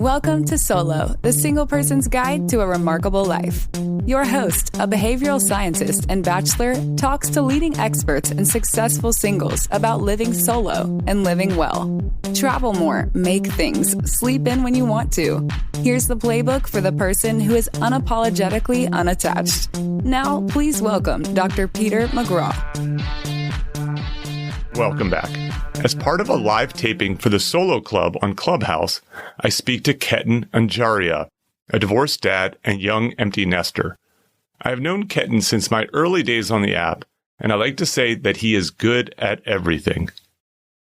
Welcome to Solo, the single person's guide to a remarkable life. Your host, a behavioral scientist and bachelor, talks to leading experts and successful singles about living solo and living well. Travel more, make things, sleep in when you want to. Here's the playbook for the person who is unapologetically unattached. Now, please welcome Dr. Peter McGraw. Welcome back. As part of a live taping for the Solo Club on Clubhouse, I speak to Ketan Anjaria, a divorced dad and young empty nester. I have known Ketan since my early days on the app, and I like to say that he is good at everything.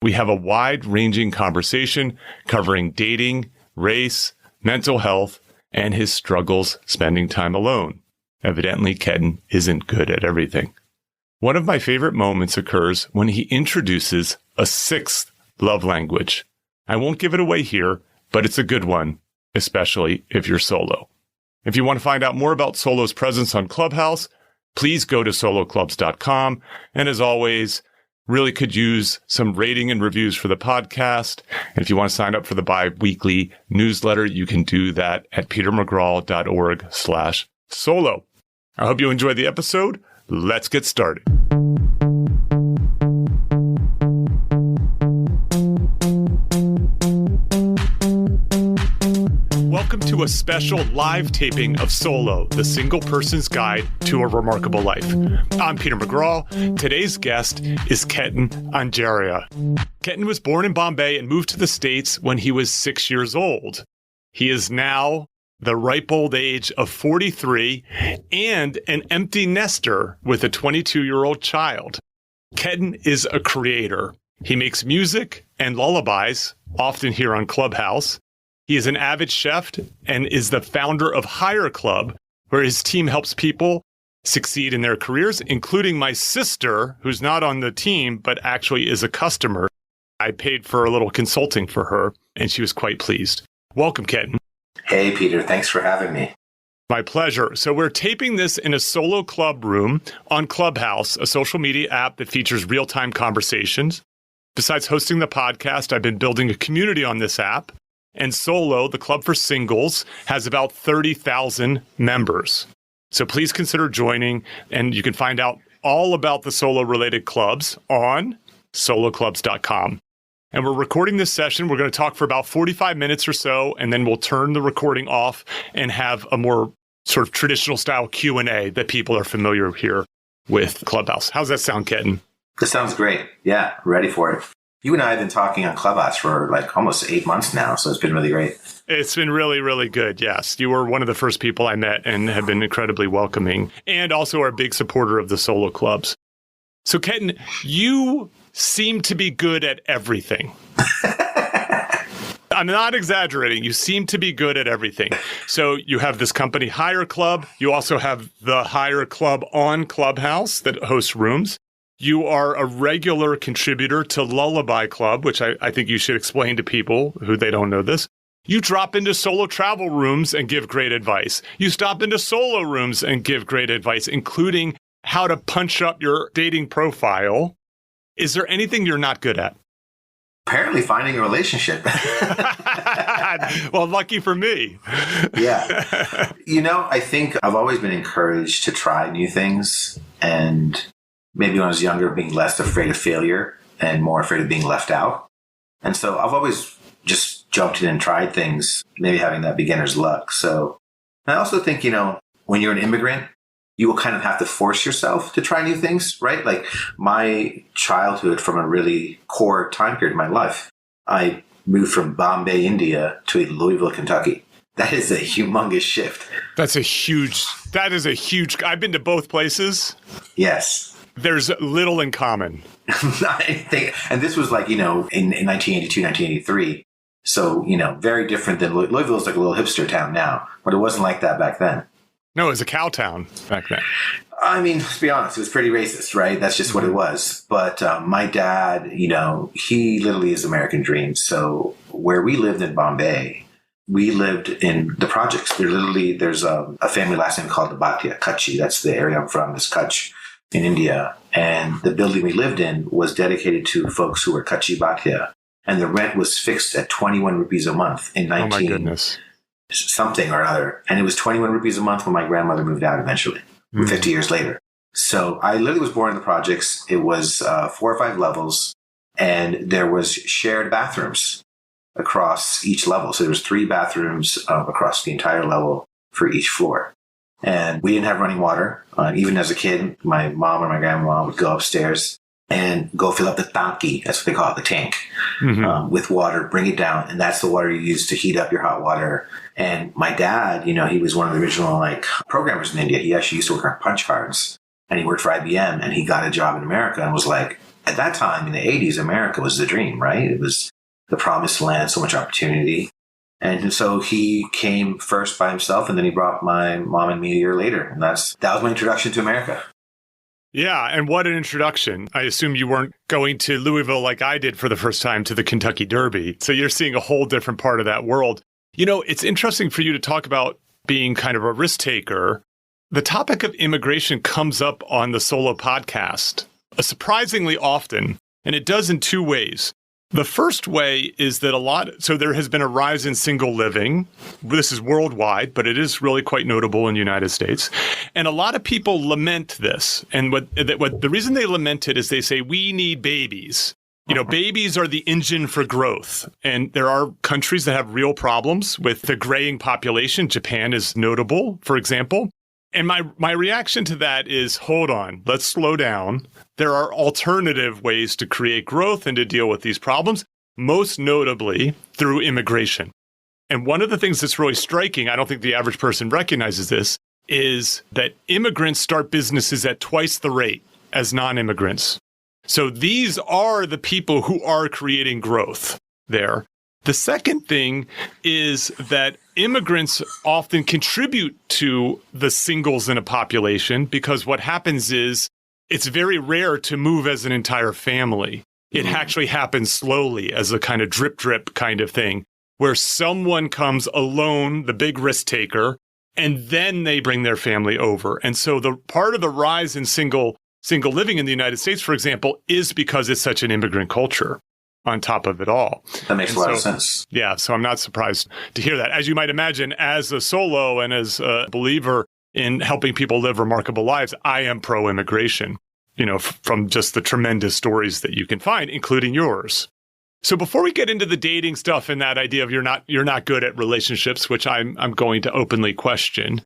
We have a wide-ranging conversation covering dating, race, mental health, and his struggles spending time alone. Evidently, Ketan isn't good at everything. One of my favorite moments occurs when he introduces a sixth love language. I won't give it away here, but it's a good one, especially if you're solo. If you want to find out more about Solo's presence on Clubhouse, please go to soloclubs.com. And as always, really could use some rating and reviews for the podcast. And if you want to sign up for the bi-weekly newsletter, you can do that at petermcgraw.org/solo. I hope you enjoyed the episode. Let's get started. Welcome to a special live taping of Solo, the single person's guide to a remarkable life. I'm Peter McGraw. Today's guest is Ketan Anjaria. Ketan was born in Bombay and moved to the States when he was 6 years old. He is now the ripe old age of 43 and an empty nester with a 22-year-old child. Ketan is a creator. He makes music and lullabies, often here on Clubhouse. He is an avid chef and is the founder of Hire Club, where his team helps people succeed in their careers, including my sister, who's not on the team, but actually is a customer. I paid for a little consulting for her, and she was quite pleased. Welcome, Ketan. Hey, Peter. Thanks for having me. My pleasure. So we're taping this in a Solo Club room on Clubhouse, a social media app that features real-time conversations. Besides hosting the podcast, I've been building a community on this app. And Solo, the club for singles, has about 30,000 members. So please consider joining, and you can find out all about the Solo-related clubs on soloclubs.com. And we're recording this session. We're going to talk for about 45 minutes or so, and then we'll turn the recording off and have a more sort of traditional style Q&A that people are familiar here with Clubhouse. How's that sound, Ketan? That sounds great. Yeah, ready for it. You and I have been talking on Clubhouse for like almost 8 months now, so it's been really great. It's been really, really good, yes. You were one of the first people I met and have been incredibly welcoming, and also are a big supporter of the Solo Clubs. So, Ketan, you seem to be good at everything. I'm not exaggerating. You seem to be good at everything. So you have this company, Hire Club. You also have the Hire Club on Clubhouse that hosts rooms. You are a regular contributor to Lullaby Club, which I think you should explain to people who they don't know this. You drop into solo travel rooms and give great advice. You stop into solo rooms and give great advice, including how to punch up your dating profile. Is there anything you're not good at? Apparently finding a relationship. Well, lucky for me. Yeah. I think I've always been encouraged to try new things, and maybe when I was younger, being less afraid of failure and more afraid of being left out. And so I've always just jumped in and tried things, maybe having that beginner's luck. So I also think, when you're an immigrant, you will kind of have to force yourself to try new things, right? Like my childhood, from a really core time period in my life, I moved from Bombay, India to Louisville, Kentucky. That is a humongous shift. That is a huge, I've been to both places. Yes. There's little in common. I think, and this was like, in 1982, 1983. So, very different than Louisville is like a little hipster town now, but it wasn't like that back then. No, it was a cow town back then. I mean, let's be honest, it was pretty racist, right? That's just what it was. But my dad, he literally is American dream. So where we lived in Bombay, we lived in the projects. There's a family last name called the Bhatia, Kutchi. That's the area I'm from, is Kutch in India. And the building we lived in was dedicated to folks who were Kutchi Bhatia. And the rent was fixed at 21 rupees a month in 19 my goodness. something or other. And it was 21 rupees a month when my grandmother moved out eventually, 50 years later. So I literally was born in the projects. It was 4 or 5 levels, and there was shared bathrooms across each level. So there was 3 bathrooms across the entire level for each floor. And we didn't have running water. Even as a kid, my mom or my grandma would go upstairs and go fill up the tanki, that's what they call it, the tank, with water, bring it down. And that's the water you use to heat up your hot water. And my dad, he was one of the original programmers in India. He actually used to work on punch cards, and he worked for IBM, and he got a job in America and was like, at that time in the 80s, America was the dream, right? It was the promised land, so much opportunity. And so he came first by himself, and then he brought my mom and me a year later. And that was my introduction to America. Yeah, and what an introduction. I assume you weren't going to Louisville like I did for the first time to the Kentucky Derby. So you're seeing a whole different part of that world. It's interesting for you to talk about being kind of a risk taker. The topic of immigration comes up on the Solo podcast surprisingly often, and it does in 2 ways. The first way is that so there has been a rise in single living. This is worldwide, but it is really quite notable in the United States. And a lot of people lament this. And what the reason they lament it is they say, we need babies. Babies are the engine for growth. And there are countries that have real problems with the graying population. Japan is notable, for example. And my reaction to that is, hold on, let's slow down. There are alternative ways to create growth and to deal with these problems, most notably through immigration. And one of the things that's really striking, I don't think the average person recognizes this, is that immigrants start businesses at twice the rate as non-immigrants. So these are the people who are creating growth there. The second thing is that immigrants often contribute to the singles in a population because what happens is it's very rare to move as an entire family. It actually happens slowly as a kind of drip kind of thing where someone comes alone, the big risk taker, and then they bring their family over. And so the part of the rise in single living in the United States, for example, is because it's such an immigrant culture. On top of it all. That makes a lot of sense. Yeah, so I'm not surprised to hear that. As you might imagine, as a solo and as a believer in helping people live remarkable lives, I am pro-immigration, from just the tremendous stories that you can find, including yours. So before we get into the dating stuff and that idea of you're not good at relationships, which I'm going to openly question,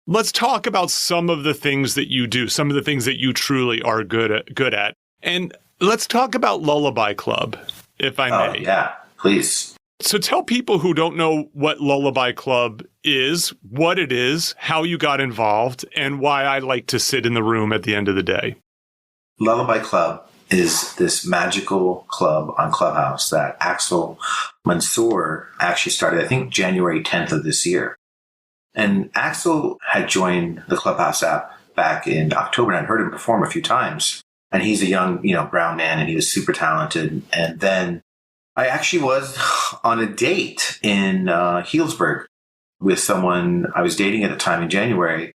let's talk about some of the things that you do, some of the things that you truly are good at. And let's talk about Lullaby Club, if I may. Oh, yeah, please. So tell people who don't know what Lullaby Club is, what it is, how you got involved, and why I like to sit in the room at the end of the day. Lullaby Club is this magical club on Clubhouse that Axel Mansour actually started, I think, January 10th of this year. And Axel had joined the Clubhouse app back in October, and I'd heard him perform a few times. And he's a young, brown man, and he was super talented. And then I actually was on a date in Healdsburg with someone I was dating at the time in January.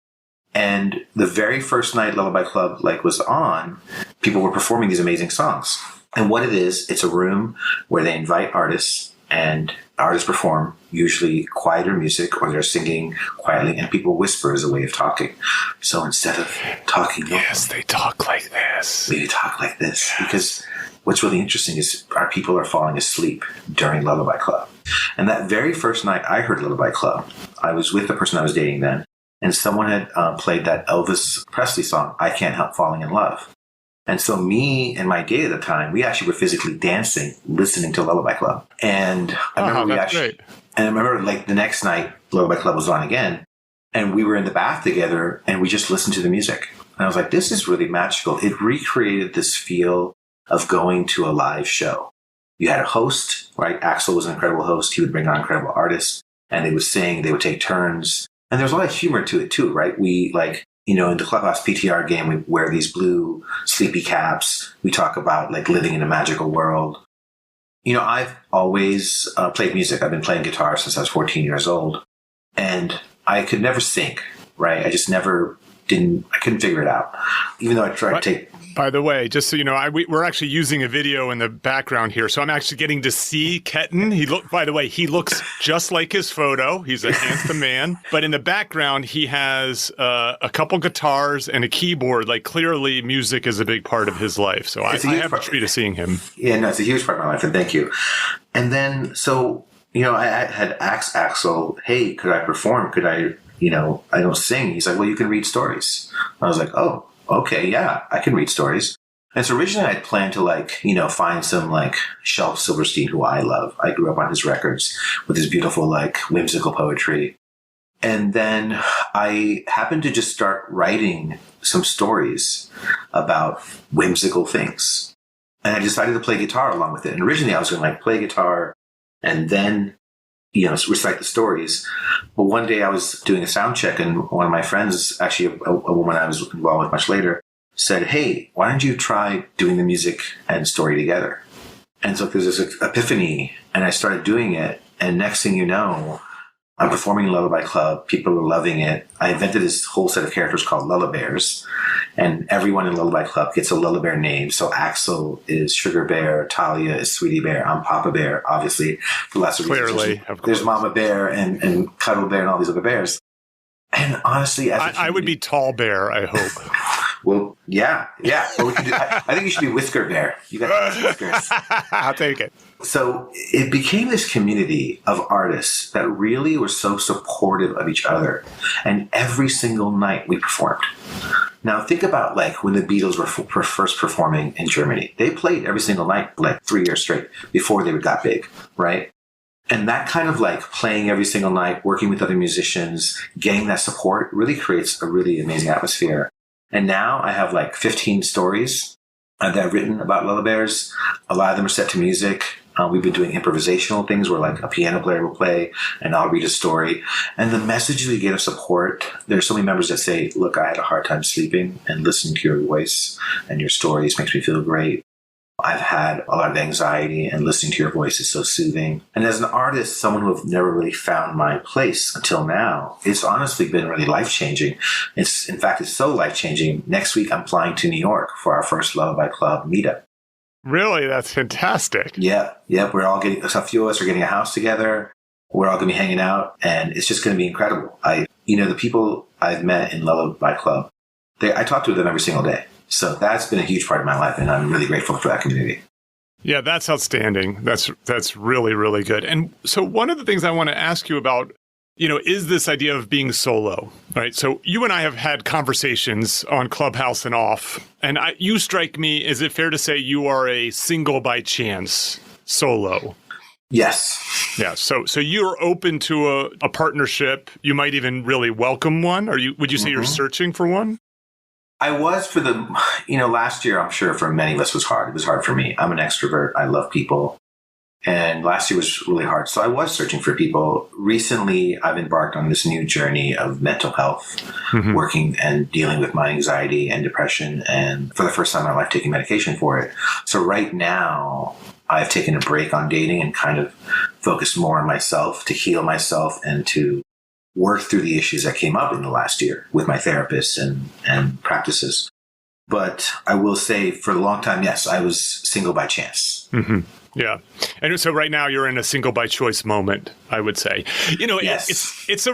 And the very first night Lullaby Club was on, people were performing these amazing songs. And what it is, it's a room where they invite artists, and artists perform usually quieter music, or they're singing quietly, and people whisper as a way of talking. So instead of talking, yes, they talk like this. We talk like this because what's really interesting is our people are falling asleep during Lullaby Club. And that very first night I heard Lullaby Club, I was with the person I was dating then, and someone had played that Elvis Presley song, I Can't Help Falling in Love. And so me and my date at the time, we actually were physically dancing, listening to Lullaby Club. And I remember great. And I remember the next night, Lullaby Club was on again, and we were in the bath together, and we just listened to the music. And I was like, this is really magical. It recreated this feel of going to a live show. You had a host, right? Axel was an incredible host. He would bring on incredible artists, and they would sing, they would take turns. And there's a lot of humor to it too, right? We in the Clubhouse PTR game, we wear these blue sleepy caps. We talk about living in a magical world. I've always played music. I've been playing guitar since I was 14 years old. And I could never sing, right? I just never couldn't figure it out, even though I tried to take. By the way, just so you know, we're actually using a video in the background here, so I'm actually getting to see Ketan. By the way, he looks just like his photo. He's a handsome man, but in the background, he has a couple guitars and a keyboard. Like clearly, music is a big part of his life. So I have the treat of seeing him. Yeah, no, it's a huge part of my life, and thank you. And then, so I had asked Axel, "Hey, could I perform? Could I? I don't sing." He's like, "Well, you can read stories." I was like, "Oh. Okay, yeah, I can read stories." And so originally I'd planned to find some Shelf Silverstein, who I love. I grew up on his records with his beautiful whimsical poetry. And then I happened to just start writing some stories about whimsical things. And I decided to play guitar along with it. And originally I was going to play guitar and then recite the stories. But one day I was doing a sound check, and one of my friends, actually a woman I was involved with much later, said, "Hey, why don't you try doing the music and story together?" And so there's this epiphany, and I started doing it. And next thing you know, I'm performing in Lullaby Club. People are loving it. I invented this whole set of characters called Lullabears. And everyone in Lullaby Club gets a Lullabear name. So Axel is Sugar Bear, Talia is Sweetie Bear, I'm Papa Bear, obviously, for lots of reasons. Clearly, of course. There's Mama Bear and Cuddle Bear and all these other bears. And honestly, I would be Tall Bear, I hope. Well, yeah. Well, we could do, I think you should be Whisker Bear. You got whiskers. I'll take it. So it became this community of artists that really were so supportive of each other. And every single night we performed. Now think about when the Beatles were first performing in Germany. They played every single night 3 years straight before they got big, right? And that kind of playing every single night, working with other musicians, getting that support really creates a really amazing atmosphere. And now I have 15 stories that I've written about Lullabears. A lot of them are set to music. We've been doing improvisational things where a piano player will play and I'll read a story. And the messages we get of support, there's so many members that say, "Look, I had a hard time sleeping, and listening to your voice and your stories makes me feel great. I've had a lot of anxiety, and listening to your voice is so soothing." And as an artist, someone who have never really found my place until now, it's honestly been really life-changing. In fact, it's so life-changing. Next week, I'm flying to New York for our first Lullaby Club meetup. Really? That's fantastic. Yeah. We're all a few of us are getting a house together. We're all going to be hanging out, and it's just going to be incredible. The people I've met in Lullaby Club, I talk to them every single day. So that's been a huge part of my life, and I'm really grateful for that community. Yeah, that's outstanding. That's really, really good. And so one of the things I want to ask you about, is this idea of being solo, right? So you and I have had conversations on Clubhouse and off, and you strike me, is it fair to say you are a single by chance solo? Yes. Yeah. So you're open to a partnership. You might even really welcome one. Would you say you're searching for one? I was for last year, I'm sure for many of us was hard. It was hard for me. I'm an extrovert. I love people. And last year was really hard. So I was searching for people. Recently, I've embarked on this new journey of mental health, working and dealing with my anxiety and depression. And for the first time in my life, taking medication for it. So right now, I've taken a break on dating and kind of focused more on myself to heal myself and to work through the issues that came up in the last year with my therapist and practices. But I will say for a long time, yes, I was single by chance. Mm-hmm. Yeah. And so right now you're in a single by choice moment, I would say. Yes. It's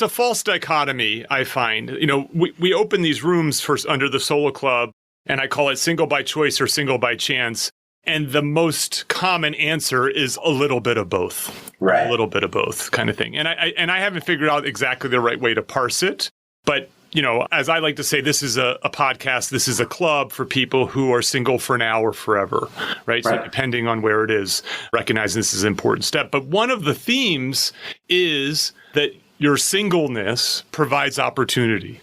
a false dichotomy, I find. We open these rooms under the Solo Club, and I call it single by choice or single by chance. And the most common answer is a little bit of both. Right. A little bit of both kind of thing. And I haven't figured out exactly the right way to parse it. But, as I like to say, this is a podcast. This is a club for people who are single for now or forever. Right. So depending on where it is, recognizing this is an important step. But one of the themes is that your singleness provides opportunity,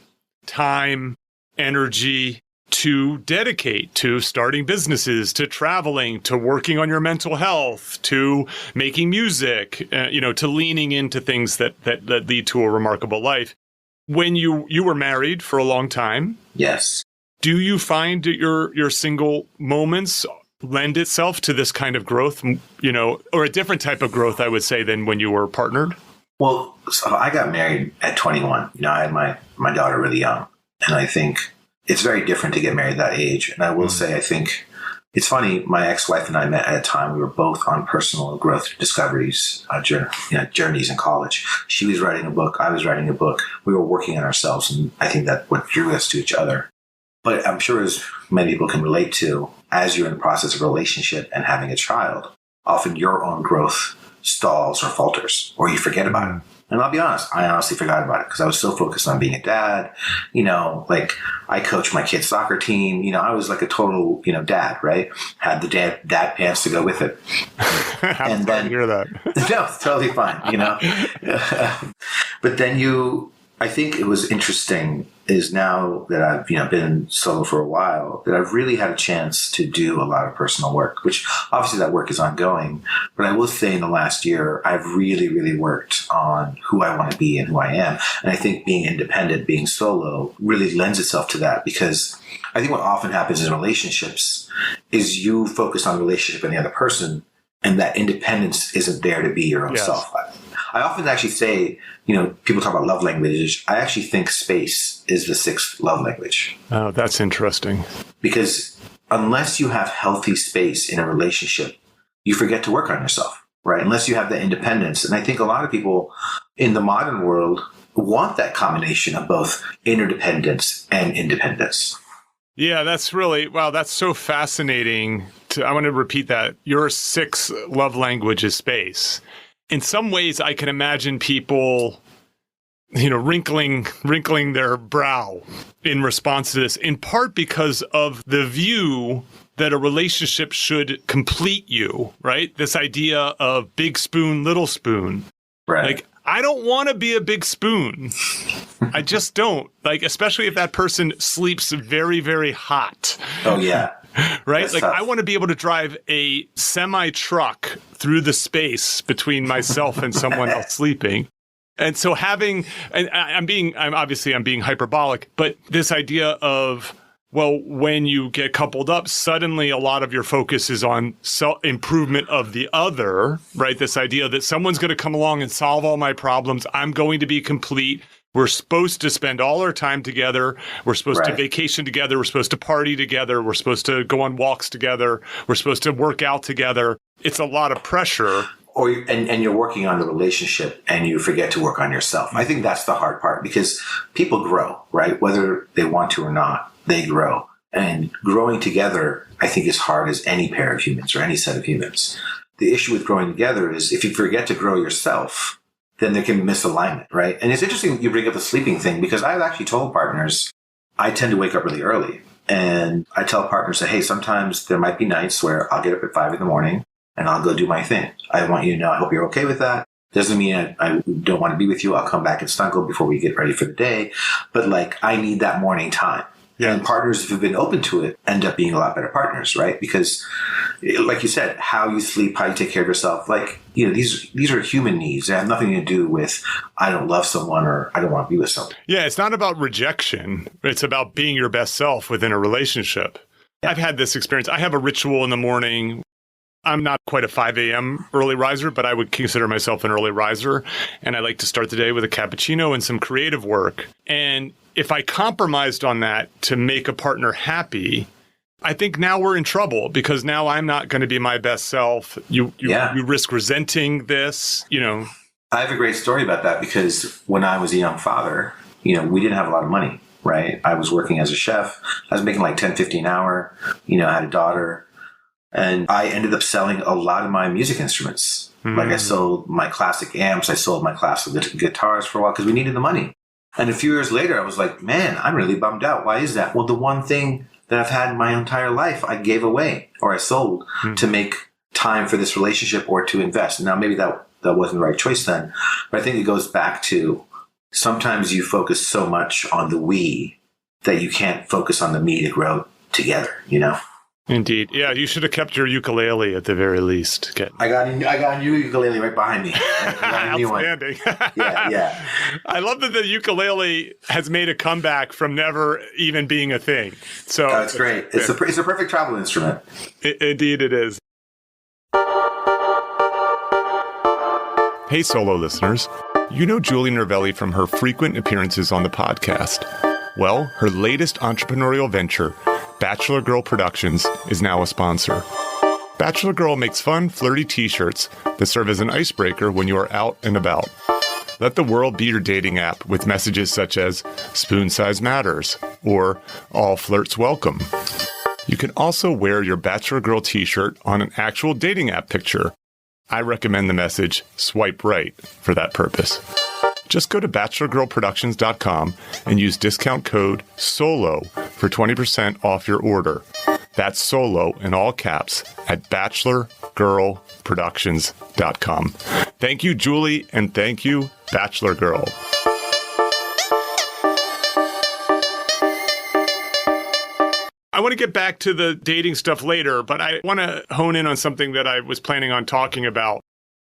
time, energy, to dedicate to starting businesses, to traveling, to working on your mental health, to making music, to leaning into things that lead to a remarkable life. When you were married for a long time. Yes. Do you find that your single moments lend itself to this kind of growth, or a different type of growth, I would say, than when you were partnered? Well, so I got married at 21. I had my daughter really young. And I think it's very different to get married at that age. And I will say, I think it's funny. My ex-wife and I met at a time we were both on personal growth discoveries, journeys in college. She was writing a book. I was writing a book. We were working on ourselves. And I think that what drew us to each other. But I'm sure, as many people can relate to, as you're in the process of a relationship and having a child, often your own growth stalls or falters, or you forget about it. And I'll be honest, I honestly forgot about it because I was so focused on being a dad. Like I coached my kid's soccer team. I was like a total, dad, right? Had the dad pants to go with it. And then hear that. No, it's totally fine, But then I think it was interesting is now that I've, been solo for a while, that I've really had a chance to do a lot of personal work, which obviously that work is ongoing. But I will say in the last year, I've really, really worked on who I want to be and who I am. And I think being independent, being solo really lends itself to that, because I think what often happens in relationships is you focus on the relationship and the other person, and that independence isn't there to be your own self. I often actually say, people talk about love languages. I actually think space is the sixth love language. Oh, that's interesting. Because unless you have healthy space in a relationship, you forget to work on yourself, right? Unless you have the independence. And I think a lot of people in the modern world want that combination of both interdependence and independence. Yeah, that's so fascinating. I want to repeat that. Your sixth love language is space. In some ways, I can imagine people, wrinkling their brow in response to this, in part because of the view that a relationship should complete you, right? This idea of big spoon, little spoon. Right. Like, I don't want to be a big spoon. I just don't. Like, especially if that person sleeps very, very hot. Oh, yeah. Right? That's like, tough. I want to be able to drive a semi-truck through the space between myself and someone else sleeping. And so I'm being hyperbolic, but this idea of, well, when you get coupled up, suddenly a lot of your focus is on improvement of the other, right? This idea that someone's going to come along and solve all my problems. I'm going to be complete. We're supposed to spend all our time together. We're supposed to vacation together. We're supposed to party together. We're supposed to go on walks together. We're supposed to work out together. It's a lot of pressure. And you're working on the relationship and you forget to work on yourself. I think that's the hard part, because people grow, right? Whether they want to or not, they grow. And growing together, I think, is hard as any pair of humans or any set of humans. The issue with growing together is if you forget to grow yourself, then there can be misalignment, right? And it's interesting you bring up the sleeping thing, because I've actually told partners I tend to wake up really early. And I tell partners that, hey, sometimes there might be nights where I'll get up at 5 a.m. and I'll go do my thing. I want you to know, I hope you're okay with that. Doesn't mean I don't want to be with you. I'll come back and snuggle before we get ready for the day. But I need that morning time. Yeah. And partners who've been open to it end up being a lot better partners, right? Because, like you said, how you sleep, how you take care of yourself, these are human needs. They have nothing to do with I don't love someone or I don't want to be with someone. Yeah, it's not about rejection. It's about being your best self within a relationship. Yeah. I've had this experience. I have a ritual in the morning. I'm not quite a 5 a.m. early riser, but I would consider myself an early riser. And I like to start the day with a cappuccino and some creative work. And if I compromised on that to make a partner happy, I think now we're in trouble, because now I'm not going to be my best self. You risk resenting this, I have a great story about that, because when I was a young father, we didn't have a lot of money, right? I was working as a chef. I was making like $10-15 an hour. I had a daughter. And I ended up selling a lot of my music instruments. Mm-hmm. Like I sold my classic amps. I sold my classic guitars for a while because we needed the money. And a few years later, I was like, man, I'm really bummed out. Why is that? Well, the one thing that I've had my entire life, I gave away or I sold to make time for this relationship or to invest. Now, maybe that wasn't the right choice then. But I think it goes back to sometimes you focus so much on the we that you can't focus on the me to grow together, Indeed. Yeah, you should have kept your ukulele at the very least. I got a new ukulele right behind me. I got a new one. Outstanding. Yeah. I love that the ukulele has made a comeback from never even being a thing. So that's great. It's a perfect travel instrument. Indeed it is. Hey, solo listeners. You know Julie Nervelli from her frequent appearances on the podcast. Well, her latest entrepreneurial venture, Bachelor Girl Productions, is now a sponsor. Bachelor Girl makes fun, flirty t-shirts that serve as an icebreaker when you are out and about. Let the world be your dating app with messages such as "Spoon size matters" or "All flirts welcome." You can also wear your Bachelor Girl t-shirt on an actual dating app picture. I recommend the message "Swipe right" for that purpose. Just go to bachelorgirlproductions.com and use discount code SOLO for 20% off your order. That's SOLO in all caps at bachelorgirlproductions.com. Thank you, Julie, and thank you, Bachelor Girl. I want to get back to the dating stuff later, but I want to hone in on something that I was planning on talking about,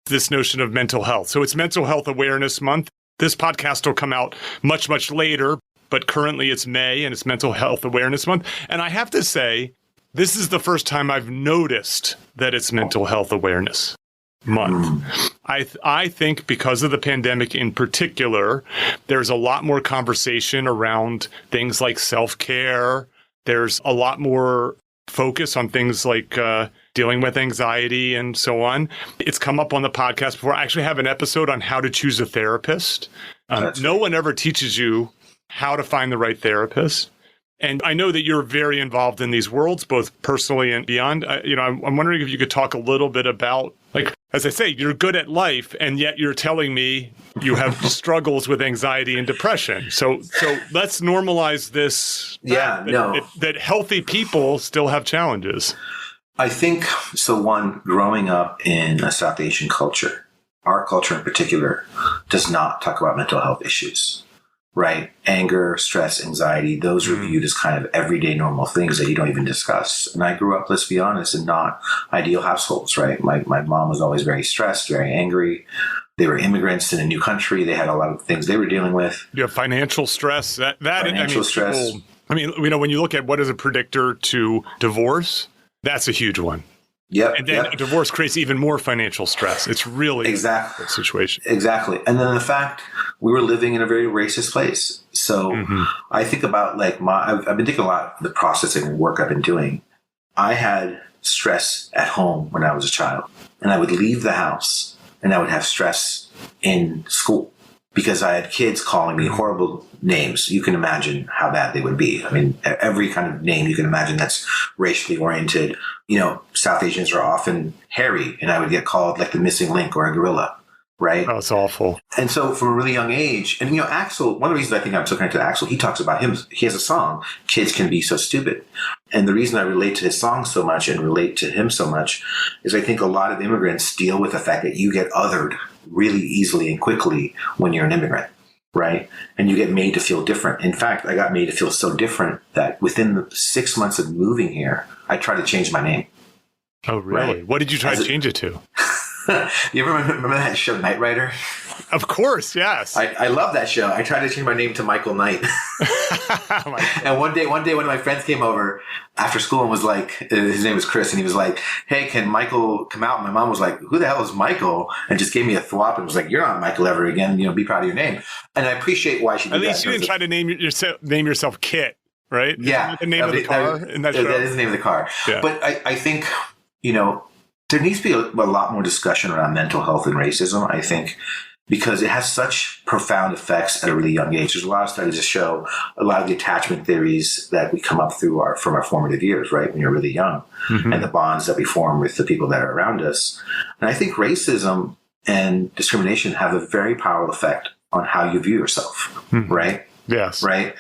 this notion of mental health. So it's Mental Health Awareness Month. This podcast will come out much, much later, but currently it's May and it's Mental Health Awareness Month. And I have to say, this is the first time I've noticed that it's Mental Health Awareness Month. I think because of the pandemic in particular, there's a lot more conversation around things like self-care. There's a lot more focus on things like dealing with anxiety and so on. It's come up on the podcast before. I actually have an episode on how to choose a therapist. No one ever teaches you how to find the right therapist. And I know that you're very involved in these worlds, both personally and beyond. I'm wondering if you could talk a little bit about, like, as I say, you're good at life, and yet you're telling me you have struggles with anxiety and depression. So let's normalize this. That healthy people still have challenges. I think, so one, growing up in a South Asian culture, our culture in particular, does not talk about mental health issues. Right? Anger, stress, anxiety, those are viewed as kind of everyday normal things that you don't even discuss. And I grew up, let's be honest, in not ideal households, right? My mom was always very stressed, very angry. They were immigrants in a new country. They had a lot of things they were dealing with. You have financial stress. Financial stress. When you look at what is a predictor to divorce, that's a huge one. Yep. And then divorce creates even more financial stress. It's really a situation. Exactly. And then the fact we were living in a very racist place. So I think about I've been thinking a lot of the processing work I've been doing. I had stress at home when I was a child, and I would leave the house and I would have stress in school because I had kids calling me horrible names. You can imagine how bad they would be. I mean, every kind of name you can imagine that's racially oriented. South Asians are often hairy, and I would get called like the missing link or a gorilla, right? Oh, it's awful. And so from a really young age, and Axl, one of the reasons I think I'm so connected to Axl, he talks about he has a song, "Kids Can Be So Stupid." And the reason I relate to his song so much and relate to him so much is I think a lot of immigrants deal with the fact that you get othered really easily and quickly when you're an immigrant. Right? And you get made to feel different. In fact, I got made to feel so different that within the 6 months of moving here, I tried to change my name. Oh, really? Right? What did you try to change it to? You ever remember that show, Knight Rider? Of course, yes. I love that show. I tried to change my name to Michael Knight. And one day, one of my friends came over after school and was like, his name was Chris, and he was like, "Hey, can Michael come out?" And my mom was like, "Who the hell is Michael?" And just gave me a thwap and was like, "You're not Michael ever again. Be proud of your name." And I appreciate why she did that. At least you didn't try to name yourself Kit, right? Yeah. The name of the car in that show? That is the name of the car. Yeah. But I think, there needs to be a lot more discussion around mental health and racism, I think, because it has such profound effects at a really young age. There's a lot of studies that show a lot of the attachment theories that we come up through from our formative years, right, when you're really young, and the bonds that we form with the people that are around us. And I think racism and discrimination have a very powerful effect on how you view yourself, right? Yes. Right.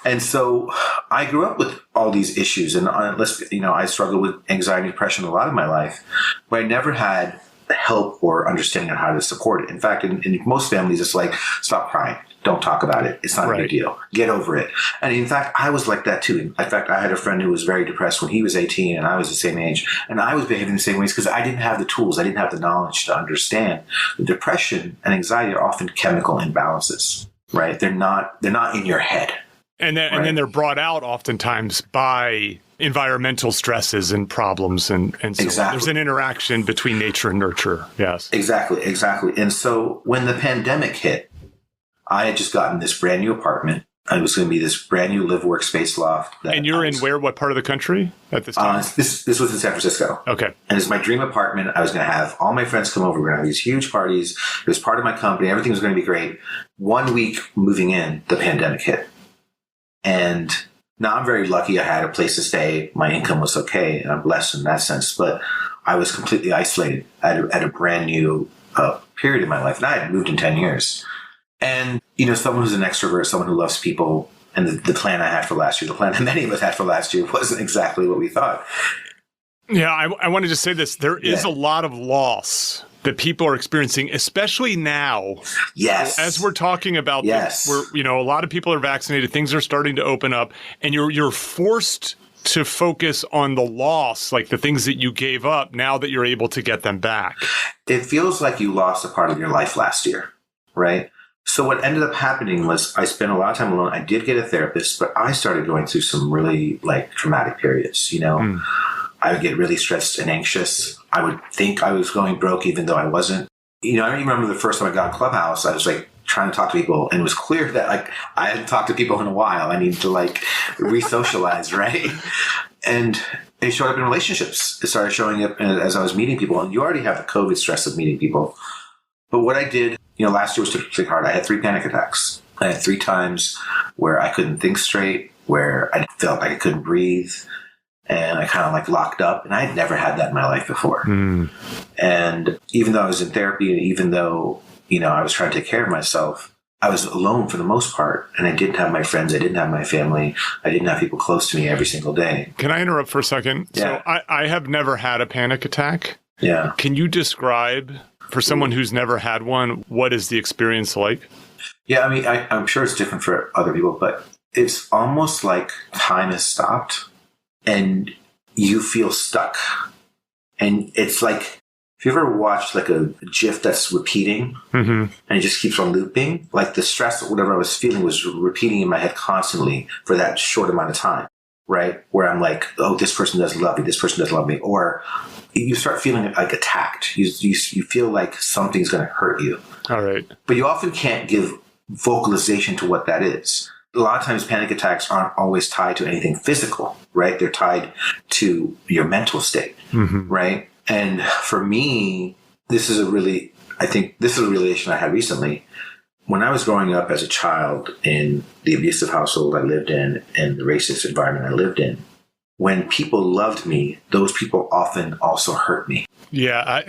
And so I grew up with all these issues, and I struggled with anxiety and depression a lot of my life, but I never had help or understanding on how to support it. In fact, in most families, it's like, stop crying. Don't talk about it. It's not a big deal. Get over it. And in fact, I was like that too. In fact, I had a friend who was very depressed when he was 18 and I was the same age. And I was behaving the same ways because I didn't have the tools. I didn't have the knowledge to understand that depression and anxiety are often chemical imbalances, right? They're not in your head. And then they're brought out oftentimes by environmental stresses and problems and so on. There's an interaction between nature and nurture. Yes. Exactly. And so when the pandemic hit, I had just gotten this brand new apartment It was going to be this brand new live workspace loft. And you're in where? What part of the country at this time? This was in San Francisco. Okay. And it's my dream apartment. I was going to have all my friends come over. We're going to have these huge parties. It was part of my company. Everything was going to be great. 1 week moving in, the pandemic hit. And now I'm very lucky. I had a place to stay. My income was okay. And I'm blessed in that sense. But I was completely isolated at a brand new period in my life. And I hadn't moved in 10 years. And, someone who's an extrovert, someone who loves people, and the plan I had for last year, the plan that many of us had for last year wasn't exactly what we thought. Yeah, I wanted to say this. There is a lot of loss that people are experiencing, especially now. Yes. As we're talking about this, where, a lot of people are vaccinated, things are starting to open up, and you're forced to focus on the loss, like the things that you gave up now that you're able to get them back. It feels like you lost a part of your life last year, right? So what ended up happening was I spent a lot of time alone. I did get a therapist, but I started going through some really traumatic periods. I would get really stressed and anxious. I would think I was going broke even though I wasn't. I remember the first time I got on Clubhouse, I was trying to talk to people, and it was clear that I hadn't talked to people in a while. I needed to re-socialize, right? And it showed up in relationships. It started showing up as I was meeting people, and you already have the COVID stress of meeting people. But what I did, last year was particularly hard. I had 3 panic attacks. I had 3 times where I couldn't think straight, where I felt like I couldn't breathe, and I kind of locked up. And I had never had that in my life before. And even though I was in therapy, and even though, I was trying to take care of myself, I was alone for the most part. And I didn't have my friends. I didn't have my family. I didn't have people close to me every single day. Can I interrupt for a second? Yeah. So I have never had a panic attack. Yeah. Can you describe, for someone who's never had one, what is the experience like? Yeah, I'm sure it's different for other people, but it's almost like time has stopped and you feel stuck. And it's like, if you ever watched a GIF that's repeating and it just keeps on looping, the stress or whatever I was feeling was repeating in my head constantly for that short amount of time, right? Where I'm like, oh, this person doesn't love me. This person doesn't love me. Or you start feeling attacked. You feel like something's going to hurt you. All right. But you often can't give vocalization to what that is. A lot of times panic attacks aren't always tied to anything physical, right? They're tied to your mental state, right? And for me, this is a realization I had recently. When I was growing up as a child in the abusive household I lived in and the racist environment I lived in, when people loved me, those people often also hurt me. Yeah,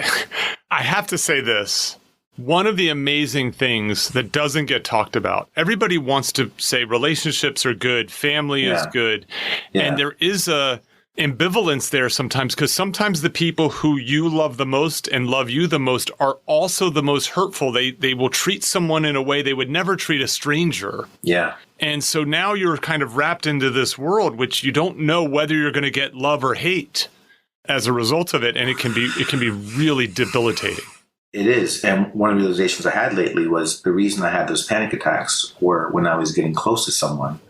I have to say this. One of the amazing things that doesn't get talked about, everybody wants to say relationships are good, family is good, and there is a ambivalence there sometimes, because sometimes the people who you love the most and love you the most are also the most hurtful. They will treat someone in a way they would never treat a stranger. Yeah. And so now you're kind of wrapped into this world, which you don't know whether you're going to get love or hate as a result of it. And it can be really debilitating. It is. And one of the realizations I had lately was the reason I had those panic attacks were when I was getting close to someone.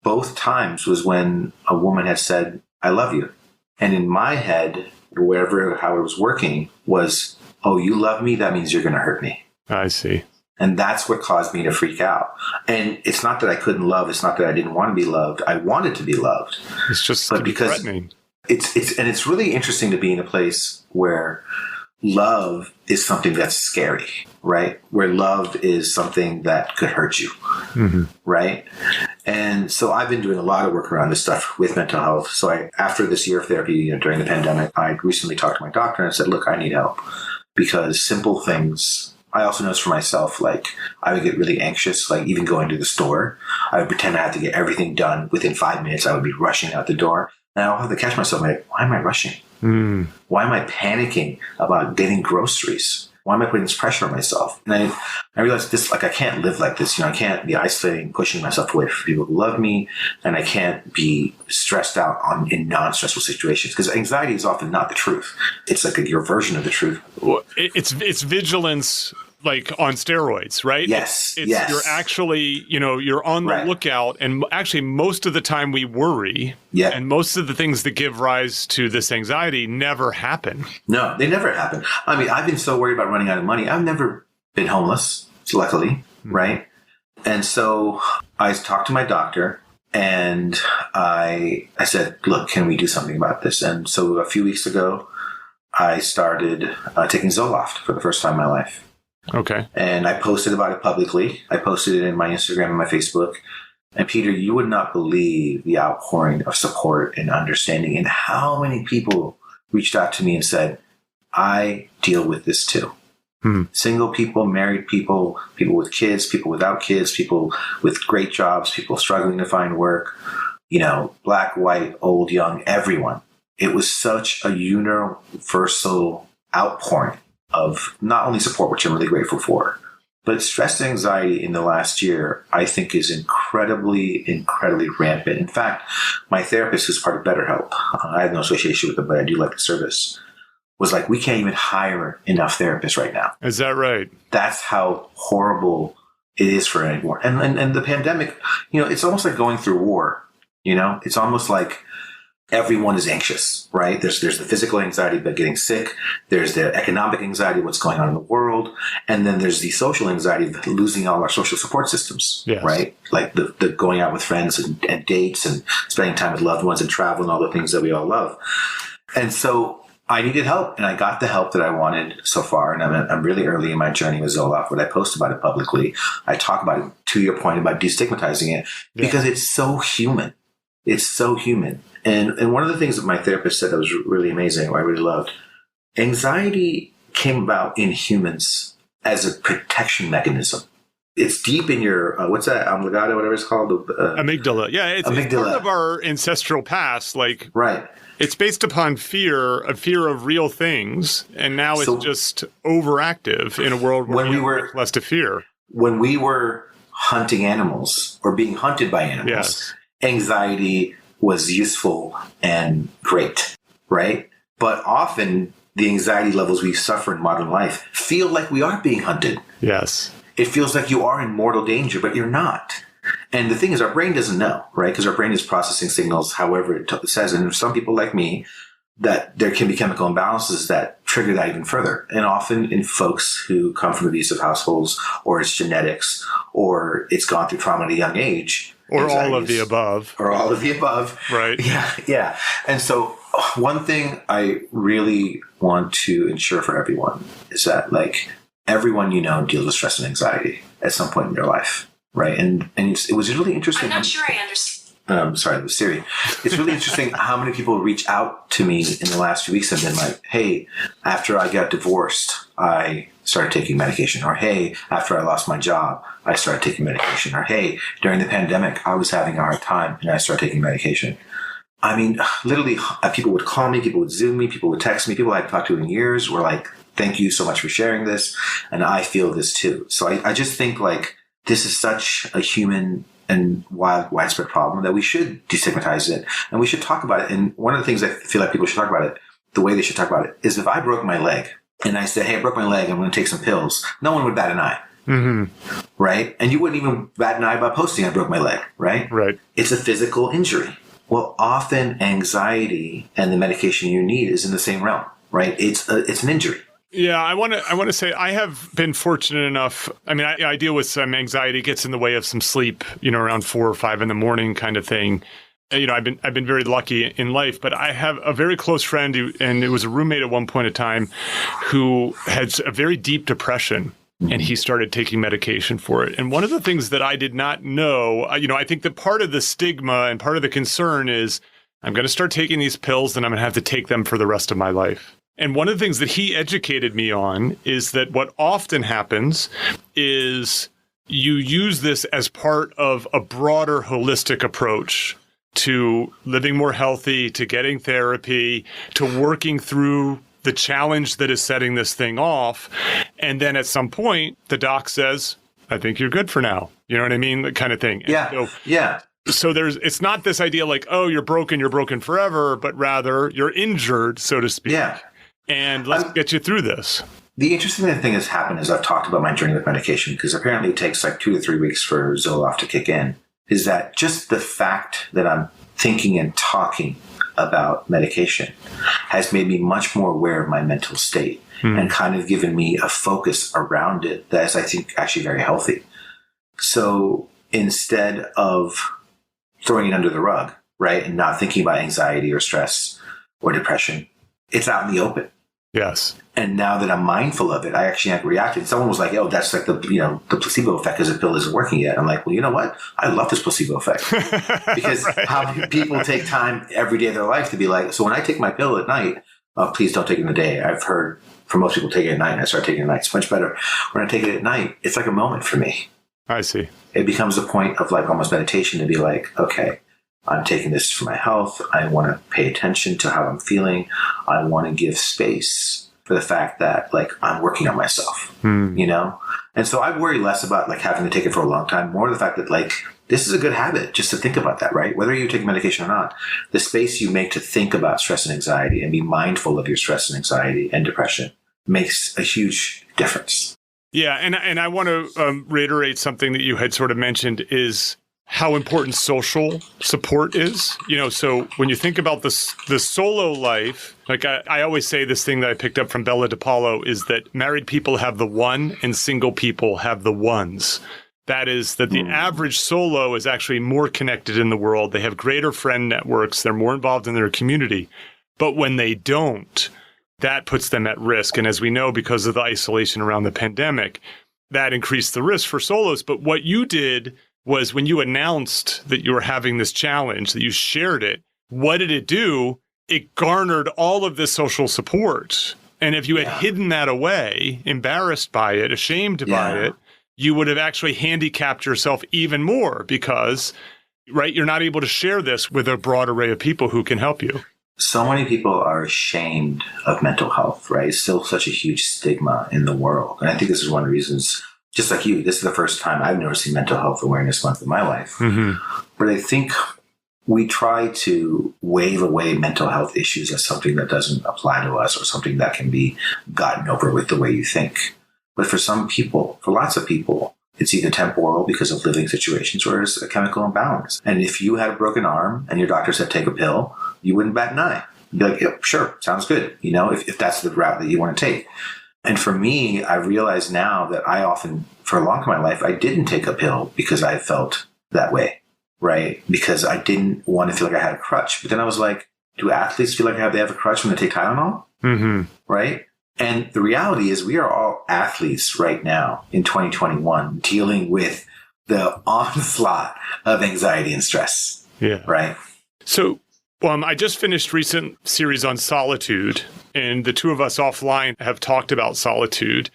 Both times was when a woman had said, I love you. And in my head, how it was working was, oh, you love me? That means you're going to hurt me. I see. And that's what caused me to freak out. And it's not that I couldn't love. It's not that I didn't want to be loved. I wanted to be loved. It's just threatening. It's really interesting to be in a place where love is something that's scary, right? Where love is something that could hurt you, right? And so I've been doing a lot of work around this stuff with mental health. So after this year of therapy, during the pandemic, I recently talked to my doctor and said, look, I need help, because simple things. I also noticed for myself, I would get really anxious, even going to the store. I would pretend I had to get everything done within 5 minutes. I would be rushing out the door. And I'll have to catch myself, why am I rushing? Why am I panicking about getting groceries? Why am I putting this pressure on myself? And I realized this, I can't live like this. I can't be isolating, pushing myself away from people who love me. And I can't be stressed out in non-stressful situations, because anxiety is often not the truth. It's your version of the truth. Well, it's vigilance, on steroids, right? Yes. Yes. You're actually, you're on the lookout. And actually, most of the time we worry. Yeah. And most of the things that give rise to this anxiety never happen. No, they never happen. I've been so worried about running out of money. I've never been homeless, luckily, right? And so I talked to my doctor and I said, look, can we do something about this? And so a few weeks ago, I started taking Zoloft for the first time in my life. Okay. And I posted about it publicly. I posted it in my Instagram and my Facebook. And Peter, you would not believe the outpouring of support and understanding and how many people reached out to me and said, I deal with this too. Single people, married people, people with kids, people without kids, people with great jobs, people struggling to find work, black, white, old, young, everyone. It was such a universal outpouring of not only support, which I'm really grateful for, but stress and anxiety in the last year, I think, is incredibly, incredibly rampant. In fact, my therapist, who's part of BetterHelp, I have no association with them, but I do like the service, was like, we can't even hire enough therapists right now. Is that right? That's how horrible it is for anyone. And the pandemic, it's almost like going through war. It's almost like everyone is anxious, right? There's the physical anxiety about getting sick. There's the economic anxiety of what's going on in the world. And then there's the social anxiety of losing all our social support systems, yes. Right? Like the going out with friends and dates and spending time with loved ones and travel and all the things that we all love. And so I needed help, and I got the help that I wanted so far. And I'm really early in my journey with Zoloft, but I post about it publicly. I talk about it, to your point about destigmatizing it, because it's so human. It's so human. And one of the things that my therapist said that was really amazing, or I really loved, anxiety came about in humans as a protection mechanism. It's deep in your, what's that, amygdala, whatever it's called? Amygdala. Yeah, it's part of our ancestral past. Like, right. It's based upon fear of real things, and now it's just overactive in a world where we were less to fear. When we were hunting animals or being hunted by animals, yes. Anxiety was useful and great, right? But often the anxiety levels we suffer in modern life feel like we are being hunted. Yes. It feels like you are in mortal danger, but you're not. And the thing is, our brain doesn't know, right? Because our brain is processing signals however it says. And there's some people like me that there can be chemical imbalances that trigger that even further. And often in folks who come from abusive households, or it's genetics, or it's gone through trauma at a young age. Or all of the above. Or all of the above. Right. Yeah. And so one thing I really want to ensure for everyone is that, like, everyone deals with stress and anxiety at some point in their life. Right. And it was really interesting. I'm not sure I understand. Sorry, it was Siri. It's really interesting how many people reach out to me in the last few weeks and been like, hey, after I got divorced, I started taking medication. Or, hey, after I lost my job, I started taking medication. Or, hey, during the pandemic, I was having a hard time and I started taking medication. I mean, literally, people would call me, people would Zoom me, people would text me, people I hadn't talked to in years were like, thank you so much for sharing this. And I feel this too. So I just think, like, this is such a human and widespread problem that we should destigmatize it and we should talk about it. And one of the things I feel like people should talk about it, the way they should talk about it, is if I broke my leg and I said, hey, I broke my leg, I'm going to take some pills, no one would bat an eye. Mm-hmm. Right? And you wouldn't even bat an eye about posting I broke my leg, right? Right. It's a physical injury. Well, often anxiety and the medication you need is in the same realm, right? It's an injury. Yeah, I want to say I have been fortunate enough. I mean, I deal with some anxiety. It gets in the way of some sleep, around 4 or 5 in the morning kind of thing. I've been very lucky in life, but I have a very close friend and it was a roommate at one point in time who had a very deep depression. And he started taking medication for it. And one of the things that I did not know, I think that part of the stigma and part of the concern is I'm going to start taking these pills and I'm going to have to take them for the rest of my life. And one of the things that he educated me on is that what often happens is you use this as part of a broader holistic approach to living more healthy, to getting therapy, to working through the challenge that is setting this thing off. And then at some point, the doc says, I think you're good for now. You know what I mean? That kind of thing. So it's not this idea like, oh, you're broken forever, but rather you're injured, so to speak. Yeah. And let's get you through this. The interesting thing that's happened is I've talked about my journey with medication, because apparently it takes like 2 to 3 weeks for Zoloft to kick in, is that just the fact that I'm thinking and talking about medication has made me much more aware of my mental state and kind of given me a focus around it that is, I think, actually very healthy. So instead of throwing it under the rug, right, and not thinking about anxiety or stress or depression, it's out in the open. Yes. And now that I'm mindful of it, I actually reacted. Someone was like, "Oh, that's like the placebo effect because the pill isn't working yet." I'm like, "Well, you know what? I love this placebo effect because Right. how many people take time every day of their life to be like, so when I take my pill at night, please don't take it in the day. I've heard from most people take it at night, and I start taking it at night. It's much better. When I take it at night, it's like a moment for me. I see. It becomes a point of like almost meditation to be like, okay, I'm taking this for my health. I want to pay attention to how I'm feeling. I want to give space for the fact that like I'm working on myself, you know? And so I worry less about like having to take it for a long time, more the fact that like this is a good habit just to think about that, right? Whether you take medication or not, the space you make to think about stress and anxiety and be mindful of your stress and anxiety and depression makes a huge difference. Yeah. And I want to reiterate something that you had sort of mentioned is how important social support is. You know, so when you think about the solo life, like I always say this thing that I picked up from Bella DePaulo is that married people have the one and single people have the ones. That is that the average solo is actually more connected in the world. They have greater friend networks. They're more involved in their community. But when they don't, that puts them at risk. And as we know, because of the isolation around the pandemic, that increased the risk for solos. But what you did was when you announced that you were having this challenge, that you shared it, what did it do? It garnered all of this social support. And if you had hidden that away, embarrassed by it, ashamed by it, you would have actually handicapped yourself even more because, right, you're not able to share this with a broad array of people who can help you. So many people are ashamed of mental health, right? It's still such a huge stigma in the world. And I think this is one of the reasons, just like you, this is the first time I've noticed Mental Health Awareness Month in my life. But I think we try to wave away mental health issues as something that doesn't apply to us or something that can be gotten over with the way you think. But for some people, for lots of people, it's either temporal because of living situations or it's a chemical imbalance. And if you had a broken arm and your doctor said take a pill, you wouldn't bat an eye. You'd be like, yeah, sure, sounds good, you know, if that's the route that you want to take. And for me, I realize now that I often, for a long time in my life, I didn't take a pill because I felt that way, right? Because I didn't want to feel like I had a crutch. But then I was like, do athletes feel like they have a crutch when they take Tylenol? Right? And the reality is we are all athletes right now in 2021 dealing with the onslaught of anxiety and stress. Yeah. Right? So I just finished recent series on solitude, and the two of us offline have talked about solitude.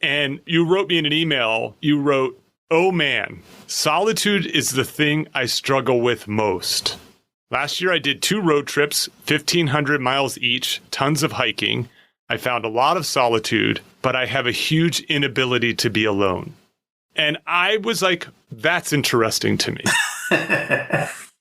And you wrote me in an email, you wrote, "Oh man, solitude is the thing I struggle with most. Last year I did 2 road trips, 1,500 miles each, tons of hiking. I found a lot of solitude, but I have a huge inability to be alone." And I was like, that's interesting to me.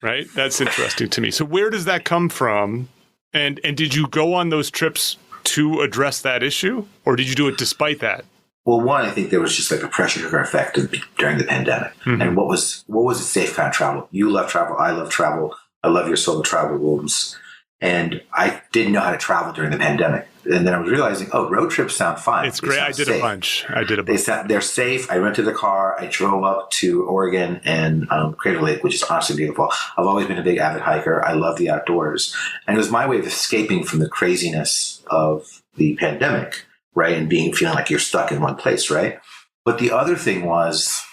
Right? That's interesting to me. So where does that come from? And did you go on those trips to address that issue? Or did you do it despite that? Well, one, I think there was just like a pressure cooker effect during the pandemic. And what was a safe kind of travel? You love travel. I love travel. I love your solo travel rooms. And I didn't know how to travel during the pandemic. And then I was realizing, road trips sound fine. It's great. I did a bunch. They're safe. I rented a car. I drove up to Oregon and Crater Lake, which is honestly beautiful. I've always been a big avid hiker. I love the outdoors. And it was my way of escaping from the craziness of the pandemic, right? And feeling like you're stuck in one place, right? But the other thing was,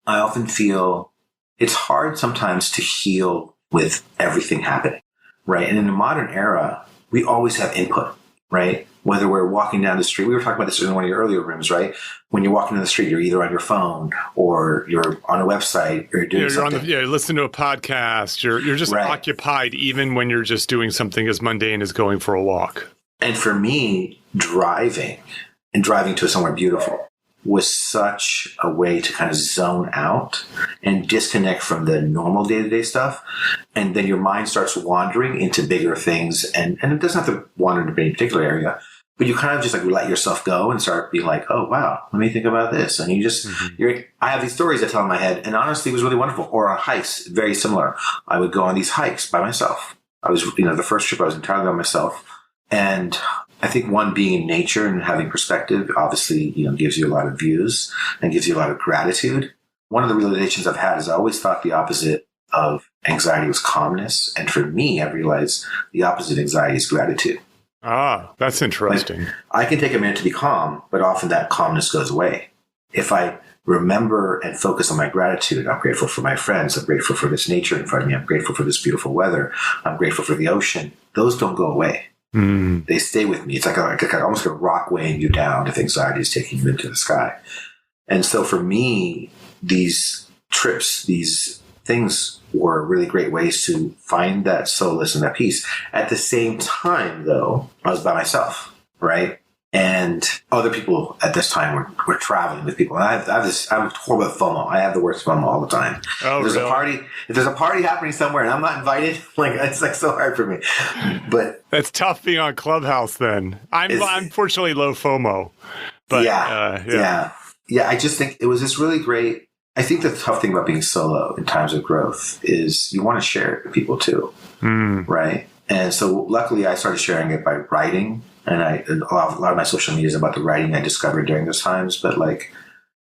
I often feel it's hard sometimes to heal with everything happening. Right. And in the modern era, we always have input, right? Whether we're walking down the street, we were talking about this in one of your earlier rooms, right? When you're walking down the street, you're either on your phone or you're on a website or you're doing something. You're listening to a podcast. You're just occupied even when you're just doing something as mundane as going for a walk. And for me, driving to somewhere beautiful was such a way to kind of zone out and disconnect from the normal day-to-day stuff. And then your mind starts wandering into bigger things. And it doesn't have to wander into any particular area, but you kind of just like let yourself go and start being like, oh, wow, let me think about this. And you just, I have these stories I tell in my head. And honestly, it was really wonderful. Or on hikes, very similar. I would go on these hikes by myself. I was, the first trip I was entirely by myself. And I think one, being in nature and having perspective obviously, gives you a lot of views and gives you a lot of gratitude. one of the realizations I've had is I always thought the opposite of anxiety was calmness. And for me, I realized the opposite of anxiety is gratitude. Ah, that's interesting. Like, I can take a minute to be calm, but often that calmness goes away. If I remember and focus on my gratitude, I'm grateful for my friends, I'm grateful for this nature in front of me, I'm grateful for this beautiful weather, I'm grateful for the ocean. Those don't go away. They stay with me. It's like almost a rock weighing you down if anxiety is taking you into the sky. And so for me, these trips, these things were really great ways to find that solace and that peace. At the same time, though, I was by myself, right? And other people at this time were traveling with people. And I'm horrible at FOMO. I have the worst FOMO all the time. Oh, if there's a party happening somewhere and I'm not invited, like it's like so hard for me. But that's tough being on Clubhouse then. I'm fortunately low FOMO. But yeah. I just think it was this really great. I think the tough thing about being solo in times of growth is you want to share it with people too, right? And so luckily I started sharing it by writing, and a lot of my social media is about the writing I discovered during those times. But like,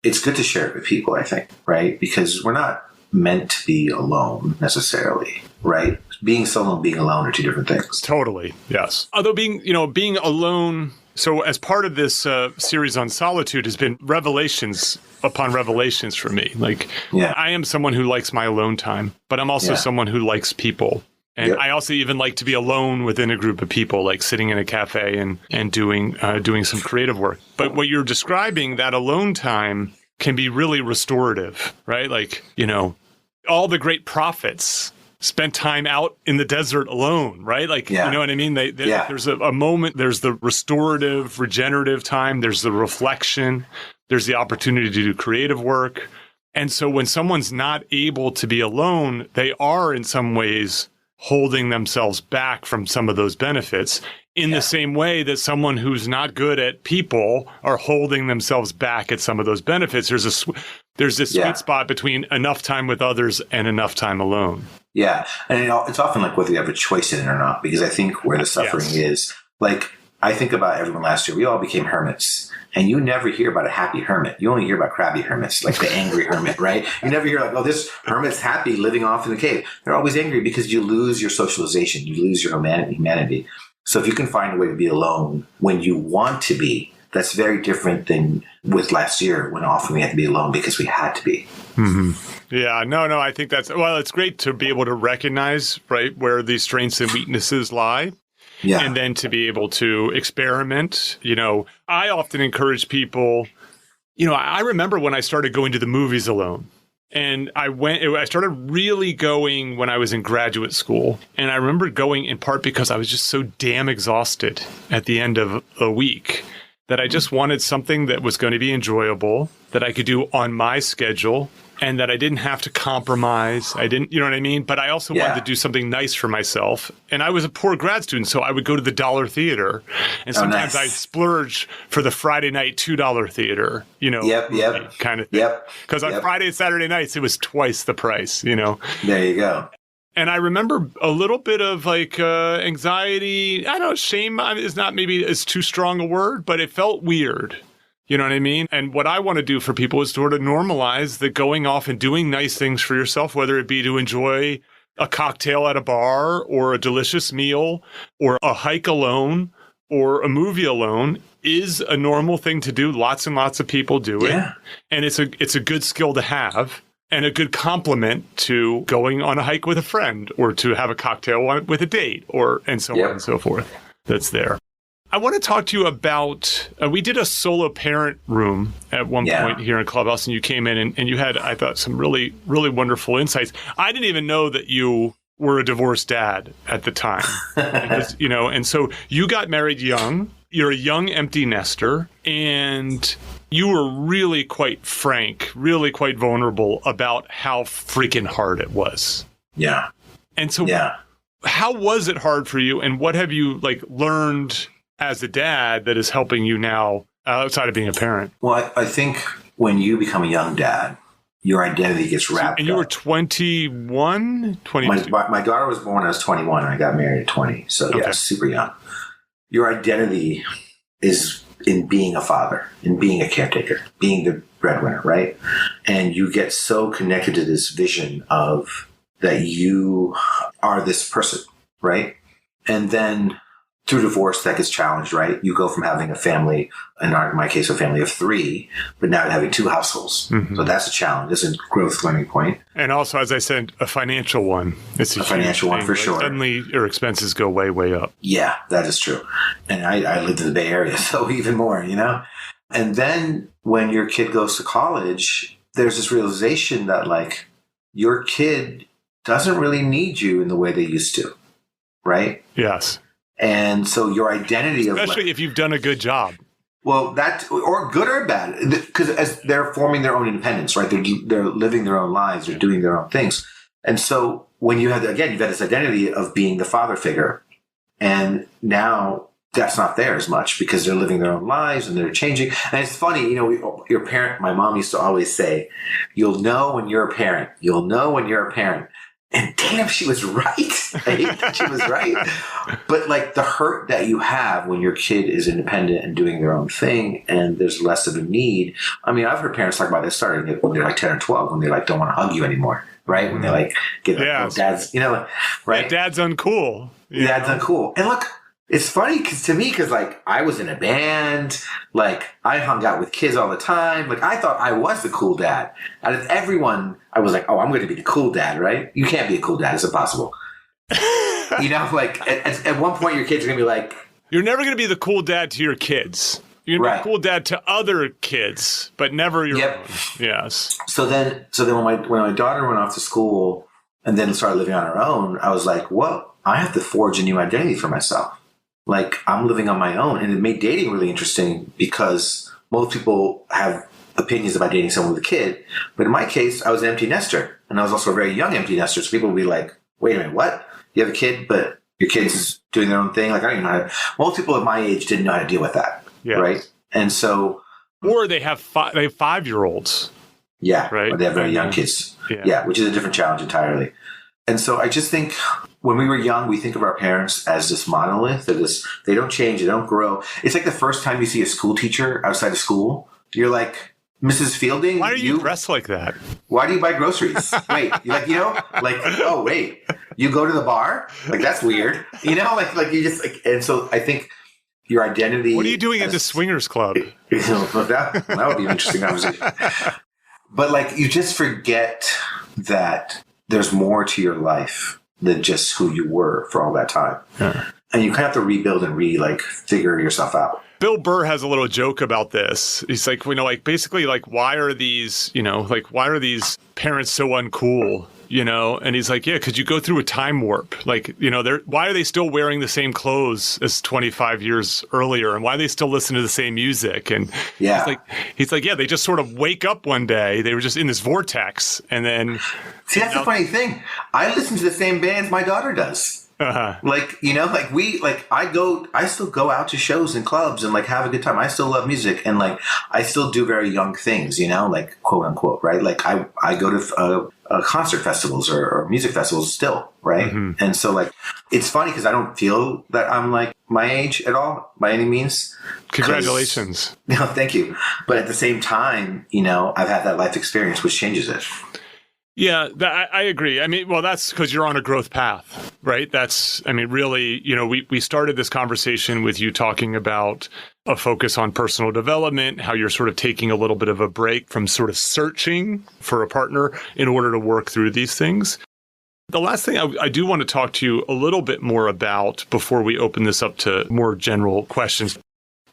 it's good to share it with people, I think, right? Because we're not meant to be alone necessarily, right? Being solo and being alone are two different things. Totally, yes. Although being alone. So as part of this series on solitude has been revelations upon revelations for me. Like, I am someone who likes my alone time, but I'm also someone who likes people. And I also even like to be alone within a group of people, like sitting in a cafe and doing some creative work. But what you're describing, that alone time, can be really restorative, right? Like, all the great prophets spent time out in the desert alone, right? Like, you know what I mean? There's a moment, there's the restorative, regenerative time, there's the reflection, there's the opportunity to do creative work. And so when someone's not able to be alone, they are in some ways holding themselves back from some of those benefits in the same way that someone who's not good at people are holding themselves back at some of those benefits. There's this sweet spot between enough time with others and enough time alone. Yeah. And it's often like whether you have a choice in it or not, because I think where the suffering is, like, I think about everyone last year, we all became hermits. And you never hear about a happy hermit. You only hear about crabby hermits, like the angry hermit, right? You never hear like, oh, this hermit's happy living off in the cave. They're always angry because you lose your socialization. You lose your humanity. So if you can find a way to be alone when you want to be, that's very different than with last year when often we had to be alone because we had to be. Mm-hmm. Yeah, no, I think it's great to be able to recognize, right, where these strengths and weaknesses lie. Yeah. And then to be able to experiment. I often encourage people, I remember when I started going to the movies alone. And I started really going when I was in graduate school. And I remember going in part because I was just so damn exhausted at the end of a week that I just wanted something that was going to be enjoyable, that I could do on my schedule, and that I didn't have to compromise. You know what I mean? But I also wanted to do something nice for myself. And I was a poor grad student, so I would go to the dollar theater. And sometimes I'd splurge for the Friday night $2 theater, kind of thing. Because on Friday and Saturday nights, it was twice the price, There you go. And I remember a little bit of like anxiety. I don't know, shame is not maybe is too strong a word, but it felt weird. You know what I mean? And what I want to do for people is sort of normalize the going off and doing nice things for yourself, whether it be to enjoy a cocktail at a bar or a delicious meal or a hike alone or a movie alone is a normal thing to do. Lots and lots of people do it. Yeah. And it's a good skill to have and a good complement to going on a hike with a friend or to have a cocktail with a date and so on and so forth. That's there. I want to talk to you about, we did a solo parent room at one point here in Clubhouse, and you came in and you had, I thought, some really, really wonderful insights. I didn't even know that you were a divorced dad at the time, because, and so you got married young, you're a young empty nester, and you were really quite frank, really quite vulnerable about how freaking hard it was. Yeah. And so how was it hard for you, and what have you learned as a dad that is helping you now outside of being a parent? Well, I think when you become a young dad, your identity gets wrapped up. And you were 21, 22? My daughter was born when I was 21 and I got married at 20. So super young. Your identity is in being a father, in being a caretaker, being the breadwinner, right? and you get so connected to this vision of that you are this person, right? And then through divorce, that gets challenged, right? You go from having a family, in my case, a family of 3, but now having 2 households. Mm-hmm. So that's a challenge. That's a growth learning point. And also, as I said, a financial one. It's a financial one for sure. Suddenly, your expenses go way, way up. Yeah, that is true. And I lived in the Bay Area, so even more, And then when your kid goes to college, there's this realization that, like, your kid doesn't really need you in the way they used to, right? Yes. And so your identity especially if you've done a good job. Well, that, or good or bad, because as they're forming their own independence, right? They're living their own lives, they're doing their own things. And so when you've had this identity of being the father figure, and now that's not there as much because they're living their own lives and they're changing. And it's funny, your parent, my mom used to always say, you'll know when you're a parent. You'll know when you're a parent. And damn, she was right. I hate that she was right. But like the hurt that you have when your kid is independent and doing their own thing and there's less of a need. I mean, I've heard parents talk about this starting when they're like 10 or 12, when they like don't want to hug you anymore, right? When they like get like, dad's, right? Yeah, dad's uncool. Dad's uncool. And look, it's funny because like I was in a band, like I hung out with kids all the time. Like I thought I was the cool dad. Out of everyone, I was like, oh, I'm going to be the cool dad, right? You can't be a cool dad. It's impossible. Like at one point your kids are going to be like. You're never going to be the cool dad to your kids. You're going to be a cool dad to other kids, but never your own. Yes. So then when my daughter went off to school and then started living on her own, I was like, whoa, I have to forge a new identity for myself. Like I'm living on my own, and it made dating really interesting because most people have opinions about dating someone with a kid. But in my case, I was an empty nester, and I was also a very young empty nester. So people would be like, wait a minute, what? You have a kid, but your kid's doing their own thing? Like I don't even know most people at my age didn't know how to deal with that. Yes. Right. And so. Or they have 5-year-olds. Yeah. Right. Or they have very young kids. Yeah. Which is a different challenge entirely. And so I just think when we were young, we think of our parents as this monolith, they don't change, they don't grow. It's like the first time you see a school teacher outside of school, you're like, Mrs. Fielding. Why are you dressed like that? Why do you buy groceries? Wait, oh, wait, you go to the bar? Like, that's weird. Like you just, like, and so I think your identity. What are you doing at the swingers club? That would be an interesting conversation. But like, you just forget that there's more to your life than just who you were for all that time. Yeah. And you kind of have to rebuild and figure yourself out. Bill Burr has a little joke about this. He's like, basically, why are these parents so uncool? And he's like, yeah, because you go through a time warp. Why are they still wearing the same clothes as 25 years earlier? And why do they still listen to the same music? And he's like, yeah, they just sort of wake up one day. They were just in this vortex. And then. See, that's the funny thing. I listen to the same bands my daughter does. Uh-huh. I still go out to shows and clubs and have a good time. I still love music and I still do very young things, quote unquote, right? I go to concert festivals or music festivals still, right? Mm-hmm. And so it's funny because I don't feel that I'm my age at all by any means. Congratulations. No, thank you. But at the same time, I've had that life experience, which changes it. Yeah, I agree. I mean, well, that's because you're on a growth path, right? Really, we started this conversation with you talking about a focus on personal development, how you're sort of taking a little bit of a break from sort of searching for a partner in order to work through these things. The last thing I do want to talk to you a little bit more about before we open this up to more general questions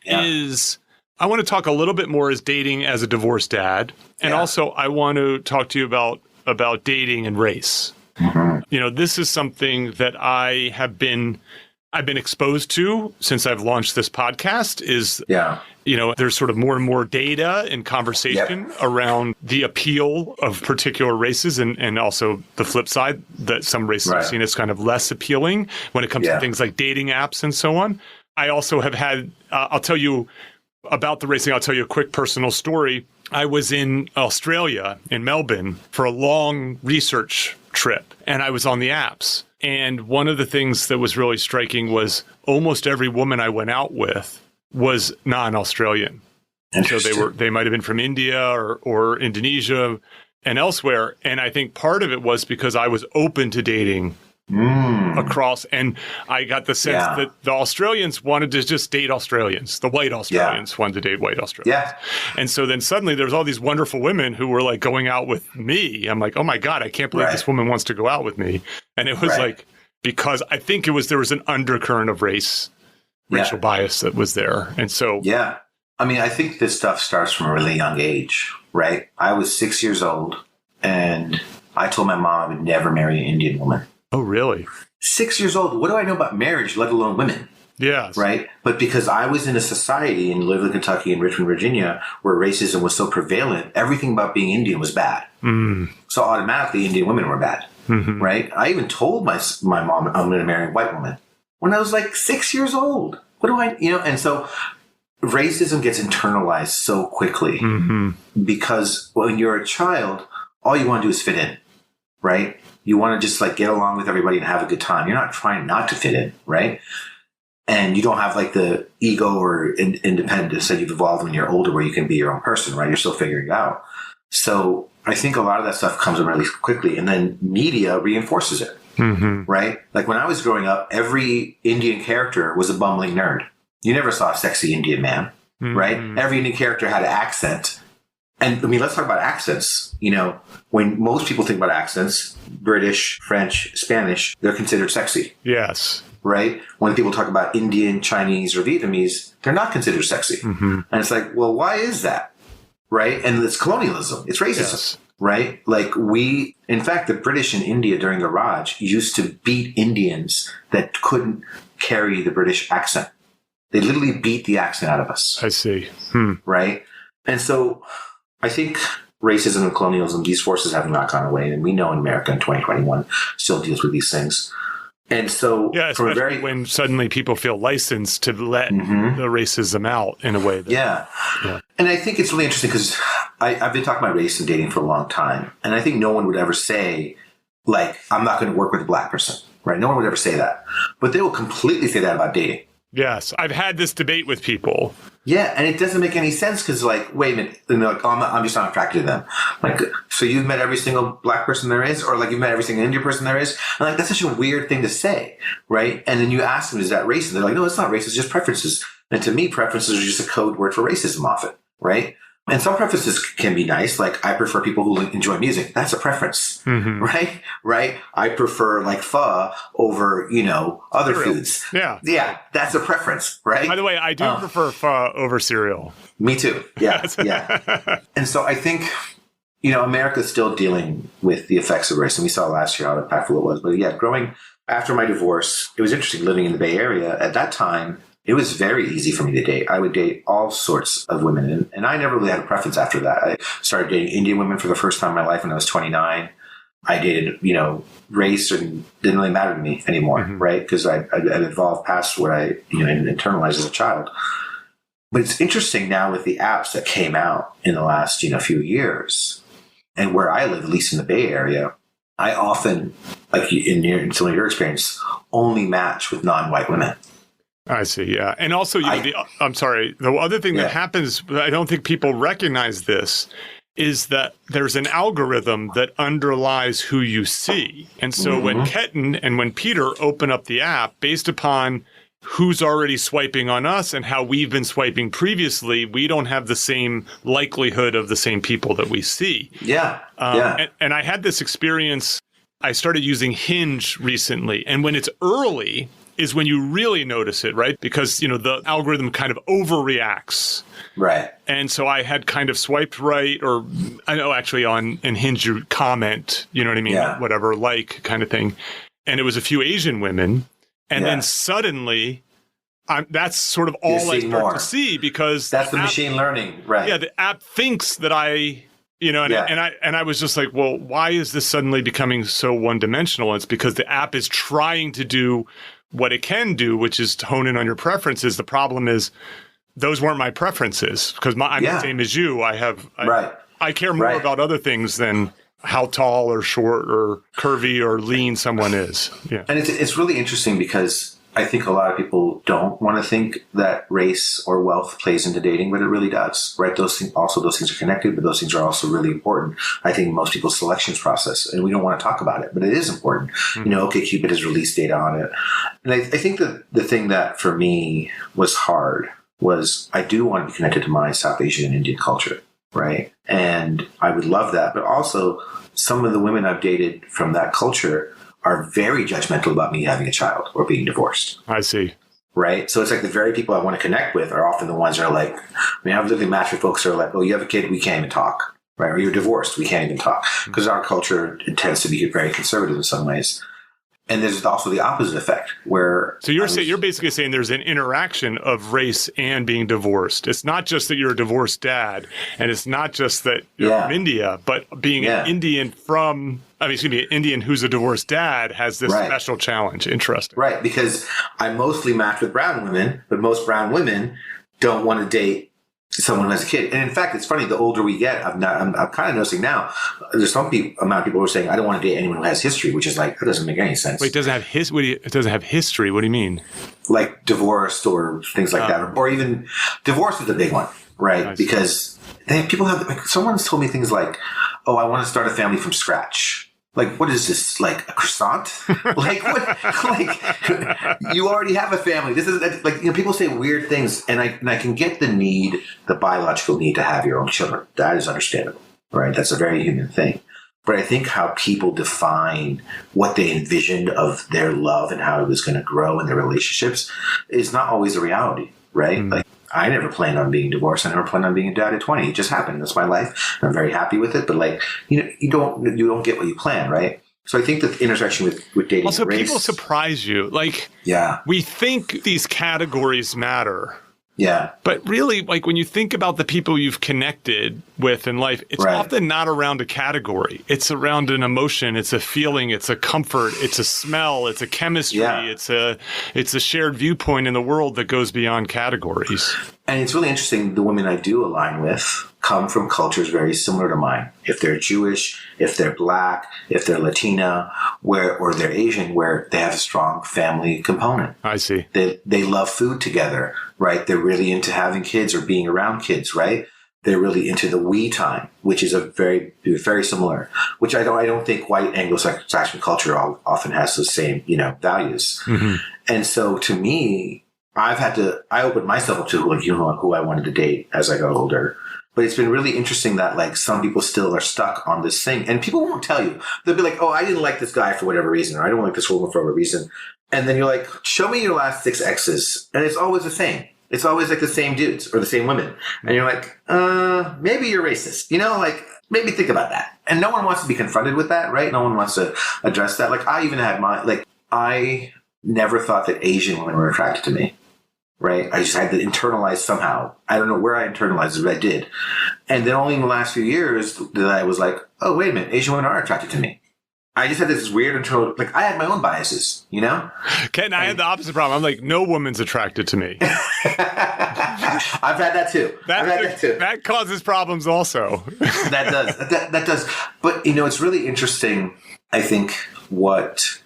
is I want to talk a little bit more as dating as a divorced dad. And also I want to talk to you about dating and race. Mm-hmm. This is something that I've been exposed to since I've launched this podcast is, there's sort of more and more data and conversation around the appeal of particular races and also the flip side that some races are seen as kind of less appealing when it comes to things like dating apps and so on. I also have had, I'll tell you about the racing. I'll tell you a quick personal story. I was in Australia, in Melbourne, for a long research trip, and I was on the apps. And one of the things that was really striking was almost every woman I went out with was non-Australian. And so they might have been from India or Indonesia and elsewhere. And I think part of it was because I was open to dating across, and I got the sense that the Australians wanted to just date Australians. The white Australians wanted to date white Australians. Yeah. And so then suddenly there's all these wonderful women who were like going out with me. I'm like, oh my God, I can't believe this woman wants to go out with me. And it was like, because I think there was an undercurrent of racial bias that was there. And so, I mean, I think this stuff starts from a really young age, right? I was 6 years old and I told my mom I would never marry an Indian woman. Oh, really? 6 years old. What do I know about marriage, let alone women? Yes. Right? But because I was in a society in Louisville, Kentucky and Richmond, Virginia, where racism was so prevalent, everything about being Indian was bad. So automatically Indian women were bad. Right? I even told my mom I'm going to marry a white woman when I was like 6 years old. What do I, and so racism gets internalized so quickly because when you're a child, all you want to do is fit in, right? You want to just like get along with everybody and have a good time. You're not trying not to fit in, right? And you don't have like the ego or independence that you've evolved when you're older where you can be your own person, right? You're still figuring it out. So I think a lot of that stuff comes in really quickly, and then media reinforces it, right? Like when I was growing up, every Indian character was a bumbling nerd. You never saw a sexy Indian man, right? Every Indian character had an accent. And I mean, let's talk about accents. When most people think about accents, British, French, Spanish, they're considered sexy. Yes. Right? When people talk about Indian, Chinese, or Vietnamese, they're not considered sexy. And it's like, well, why is that? Right? And it's colonialism. It's racism. Right? Like in fact, the British in India during the Raj used to beat Indians that couldn't carry the British accent. They literally beat the accent out of us. I see. Right? And so I think racism and colonialism, these forces have not gone away. And we know in America in 2021 still deals with these things. And so especially when suddenly people feel licensed to let the racism out in a way. And I think it's really interesting because I've been talking about race and dating for a long time. And I think no one would ever say, like, I'm not going to work with a black person, right? No one would ever say that. But they will completely say that about dating. Yes, I've had this debate with people. Yeah, and it doesn't make any sense because, like, wait a minute, and they're like, I'm just not attracted to them. Like, so you've met every single black person there is, or like you've met every single Indian person there is? And like, that's such a weird thing to say, right? And then you ask them, is that racist? They're like, no, it's not racist, it's just preferences. And to me, preferences are just a code word for racism often, right? And some preferences can be nice. Like, I prefer people who enjoy music. That's a preference, right? Right? I prefer like pho over, other foods. Yeah. Yeah. That's a preference, right? By the way, I do prefer pho over cereal. Me too. Yeah. Yeah. And so I think, America's still dealing with the effects of race. And we saw last year how impactful it was. But yeah, growing after my divorce, it was interesting living in the Bay Area at that time. It was very easy for me to date. I would date all sorts of women. And I never really had a preference after that. I started dating Indian women for the first time in my life when I was 29. I dated, race and didn't really matter to me anymore, right? Because I evolved past what I, internalized as a child. But it's interesting now with the apps that came out in the last, few years. And where I live, at least in the Bay Area, I often, like in some of your experience, only match with non-white women. I see, yeah. And also, I'm sorry, the other thing that happens, I don't think people recognize this, is that there's an algorithm that underlies who you see. And so when Ketan and when Peter open up the app, based upon who's already swiping on us and how we've been swiping previously, we don't have the same likelihood of the same people that we see. Yeah, And I had this experience, I started using Hinge recently, and when it's early is when you really notice it, right? Because, the algorithm kind of overreacts. Right. And so I had kind of swiped right, or I know actually in Hinge you comment, you know what I mean? Yeah. Whatever, like kind of thing. And it was a few Asian women. And then suddenly, that's sort of all I start to see because that's the machine learning, right? Yeah, the app thinks that and I was just like, well, why is this suddenly becoming so one-dimensional? It's because the app is trying to do what it can do, which is to hone in on your preferences. The problem is those weren't my preferences because I'm the same as you. I care more about other things than how tall or short or curvy or lean someone is. Yeah. And it's really interesting because I think a lot of people don't want to think that race or wealth plays into dating, but it really does, right? Those things are connected, but those things are also really important. I think most people's selections process, and we don't want to talk about it, but it is important. Mm-hmm. OkCupid has released data on it. And I think that the thing that for me was hard was I do want to be connected to my South Asian and Indian culture, right? And I would love that. But also some of the women I've dated from that culture are very judgmental about me having a child or being divorced. I see. Right? So it's like the very people I want to connect with are often the ones that are like, I've literally matched with folks who are like, oh, you have a kid, we can't even talk. Right? Or you're divorced, we can't even talk. Because our culture tends to be very conservative in some ways. And there's also the opposite effect where... So you're basically saying there's an interaction of race and being divorced. It's not just that you're a divorced dad, and it's not just that you're from India, but being an Indian Indian who's a divorced dad has this special challenge. Interesting. Right, because I mostly match with brown women, but most brown women don't want to date someone who has a kid. And in fact, it's funny, the older we get, I'm kind of noticing now, there's amount of people who are saying, I don't want to date anyone who has history, which is like, that doesn't make any sense. Wait, it doesn't have history? What do you mean? Like divorced or things like that. Or even divorce is a big one, right? Because someone's told me things like, oh, I want to start a family from scratch. Like, what is this? Like a croissant? Like, what? Like, you already have a family. This is like, people say weird things, and I can get the biological need to have your own children. That is understandable, right? That's a very human thing. But I think how people define what they envisioned of their love and how it was going to grow in their relationships is not always a reality, right? Mm. Like, I never planned on being divorced. I never planned on being a dad at 20. It just happened. That's my life. I'm very happy with it. But like, you don't get what you plan, right? So I think the intersection with dating also, and race, people surprise you. Like, we think these categories matter. Yeah. But really, like when you think about the people you've connected with in life, it's often not around a category. It's around an emotion. It's a feeling. It's a comfort. It's a smell. It's a chemistry. Yeah. It's a shared viewpoint in the world that goes beyond categories. And it's really interesting. The women I do align with come from cultures very similar to mine. If they're Jewish, if they're Black, if they're Latina, or they're Asian, where they have a strong family component. I see. They love food together, right? They're really into having kids or being around kids, right? They're really into the we time, which is a very, very similar, which I don't think white Anglo-Saxon culture often has those same, values. Mm-hmm. And so to me, I opened myself up to who I wanted to date as I got older. But it's been really interesting that like some people still are stuck on this thing, and people won't tell you. They'll be like, oh, I didn't like this guy for whatever reason, or I don't like this woman for whatever reason. And then you're like, show me your last 6 exes. And it's always the same. It's always like the same dudes or the same women. And you're like, maybe you're racist, like maybe think about that. And no one wants to be confronted with that, right? No one wants to address that. Like I even had I never thought that Asian women were attracted to me. Right? I just had to internalize somehow. I don't know where I internalized it, but I did. And then only in the last few years that I was like, oh, wait a minute, Asian women are attracted to me. I just had this weird internal, I had my own biases, Ken, I had the opposite problem. I'm like, no woman's attracted to me. I've had that too. That causes problems also. That does. That does. But, it's really interesting, I think, what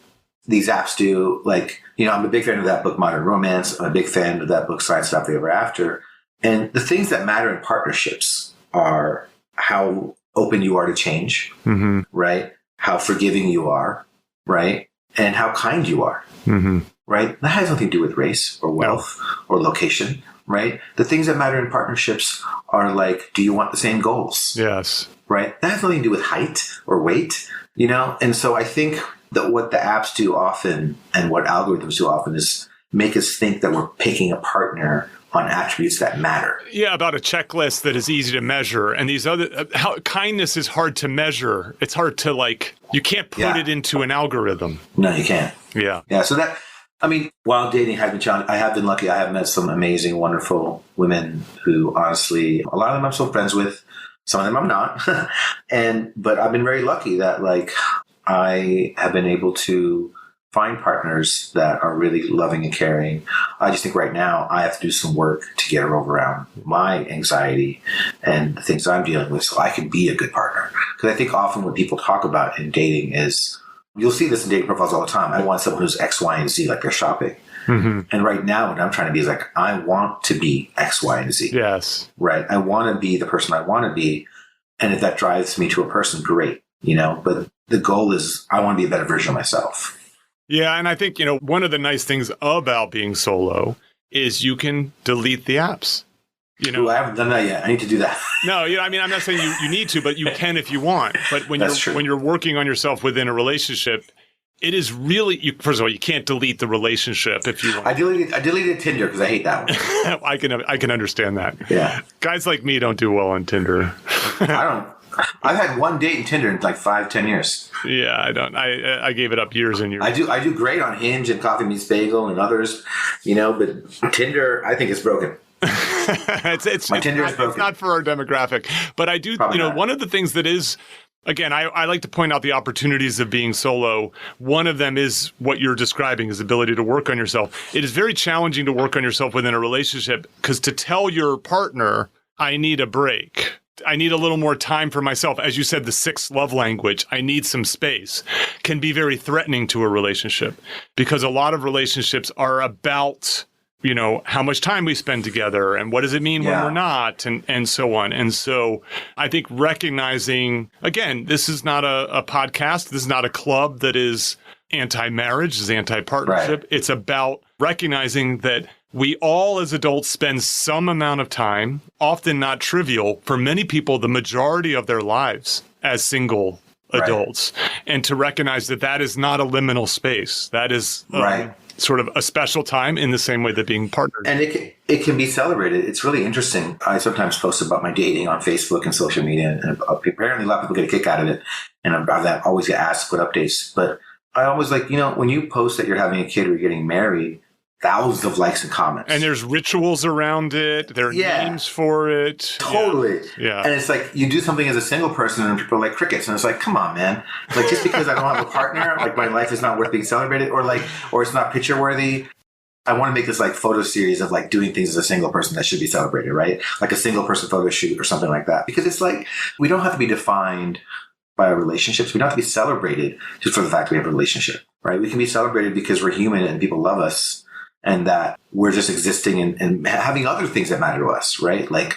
these apps do. I'm a big fan of that book, Modern Romance. I'm a big fan of that book, Science Happily Ever After. And the things that matter in partnerships are how open you are to change, mm-hmm. right? How forgiving you are, right? And how kind you are, mm-hmm. right? That has nothing to do with race or wealth or location, right? The things that matter in partnerships are like, do you want the same goals? Yes. Right? That has nothing to do with height or weight, And so I think that what the apps do often and what algorithms do often is make us think that we're picking a partner on attributes that matter. Yeah, about a checklist that is easy to measure. And these other, how kindness is hard to measure. It's hard to you can't put it into an algorithm. No, you can't. Yeah. Yeah. So while dating has been challenging, I have been lucky. I have met some amazing, wonderful women who honestly, a lot of them I'm still friends with. Some of them I'm not. But I've been very lucky that I have been able to find partners that are really loving and caring. I just think right now I have to do some work to get around my anxiety and the things I'm dealing with so I can be a good partner. Because I think often what people talk about in dating is, you'll see this in dating profiles all the time. I want someone who's X, Y, and Z, like they're shopping. Mm-hmm. And right now, what I'm trying to be is like, I want to be X, Y, and Z. Yes. Right. I want to be the person I want to be. And if that drives me to a person, great, but the goal is I want to be a better version of myself. Yeah. And I think, one of the nice things about being solo is you can delete the apps. Ooh, I haven't done that yet. I need to do that. No, I'm not saying you need to, but you can if you want. But when you're working on yourself within a relationship, it is really, first of all, you can't delete the relationship if you want. I deleted Tinder because I hate that one. I can understand that. Yeah. Guys like me don't do well on Tinder. I've had one date in Tinder in like 5-10 years. Yeah, I don't. I gave it up years and years. I do great on Hinge and Coffee Meets Bagel and others, but Tinder, I think it's broken. My Tinder is broken. It's not for our demographic, but I do. One of the things that is. Again, I like to point out the opportunities of being solo. One of them is what you're describing, is ability to work on yourself. It is very challenging to work on yourself within a relationship because to tell your partner, I need a break, I need a little more time for myself, as you said, the sixth love language, I need some space, can be very threatening to a relationship because a lot of relationships are about how much time we spend together and what does it mean when we're not and so on. And so I think recognizing, again, this is not a podcast. This is not a club that is anti-marriage, is anti-partnership. Right. It's about recognizing that we all as adults spend some amount of time, often not trivial, for many people, the majority of their lives as single adults. Right. And to recognize that is not a liminal space. That is sort of a special time in the same way that being partnered. And it can be celebrated. It's really interesting. I sometimes post about my dating on Facebook and social media, and apparently a lot of people get a kick out of it. And I always get asked to put updates. But I always like, when you post that you're having a kid or you're getting married, thousands of likes and comments. And there's rituals around it. There are names for it. Totally. Yeah. And it's like you do something as a single person and people are like crickets. And it's like, come on, man. Like just because I don't have a partner, like my life is not worth being celebrated or it's not picture worthy. I want to make this like photo series of like doing things as a single person that should be celebrated, right? Like a single person photo shoot or something like that. Because it's like, we don't have to be defined by our relationships. We don't have to be celebrated just for the fact we have a relationship, right? We can be celebrated because we're human and people love us. And that we're just existing and having other things that matter to us, right? Like,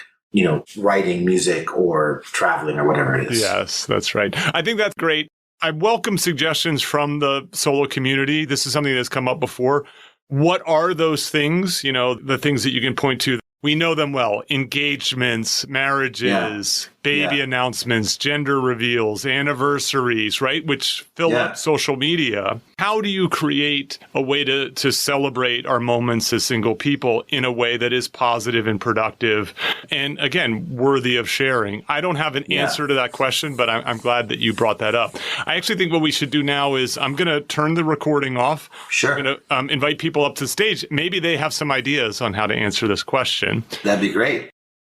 writing, music, or traveling, or whatever it is. Yes, that's right. I think that's great. I welcome suggestions from the solo community. This is something that's come up before. What are those things, the things that you can point to? We know them well. Engagements, marriages, baby announcements, gender reveals, anniversaries, right? Which fill up social media. How do you create a way to celebrate our moments as single people in a way that is positive and productive and, again, worthy of sharing? I don't have an answer to that question, but I'm glad that you brought that up. I actually think what we should do now is I'm going to turn the recording off. Sure. I'm going to invite people up to the stage. Maybe they have some ideas on how to answer this question. That'd be great.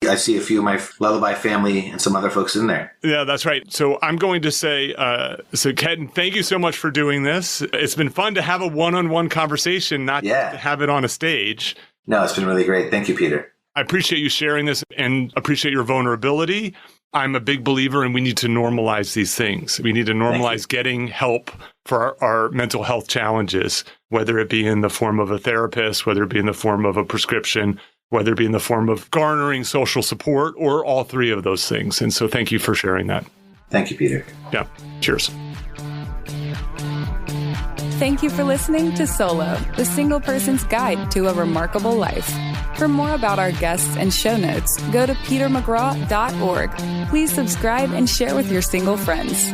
I see a few of my Lullaby family and some other folks in there. Yeah, that's right. So I'm going to say, Ketan, thank you so much for doing this. It's been fun to have a one-on-one conversation, not to have it on a stage. No, it's been really great. Thank you, Peter. I appreciate you sharing this and appreciate your vulnerability. I'm a big believer and we need to normalize these things. We need to normalize getting help for our mental health challenges, whether it be in the form of a therapist, whether it be in the form of a prescription, whether it be in the form of garnering social support or all three of those things. And so thank you for sharing that. Thank you, Peter. Yeah. Cheers. Thank you for listening to Solo, the single person's guide to a remarkable life. For more about our guests and show notes, go to petermcgraw.org. Please subscribe and share with your single friends.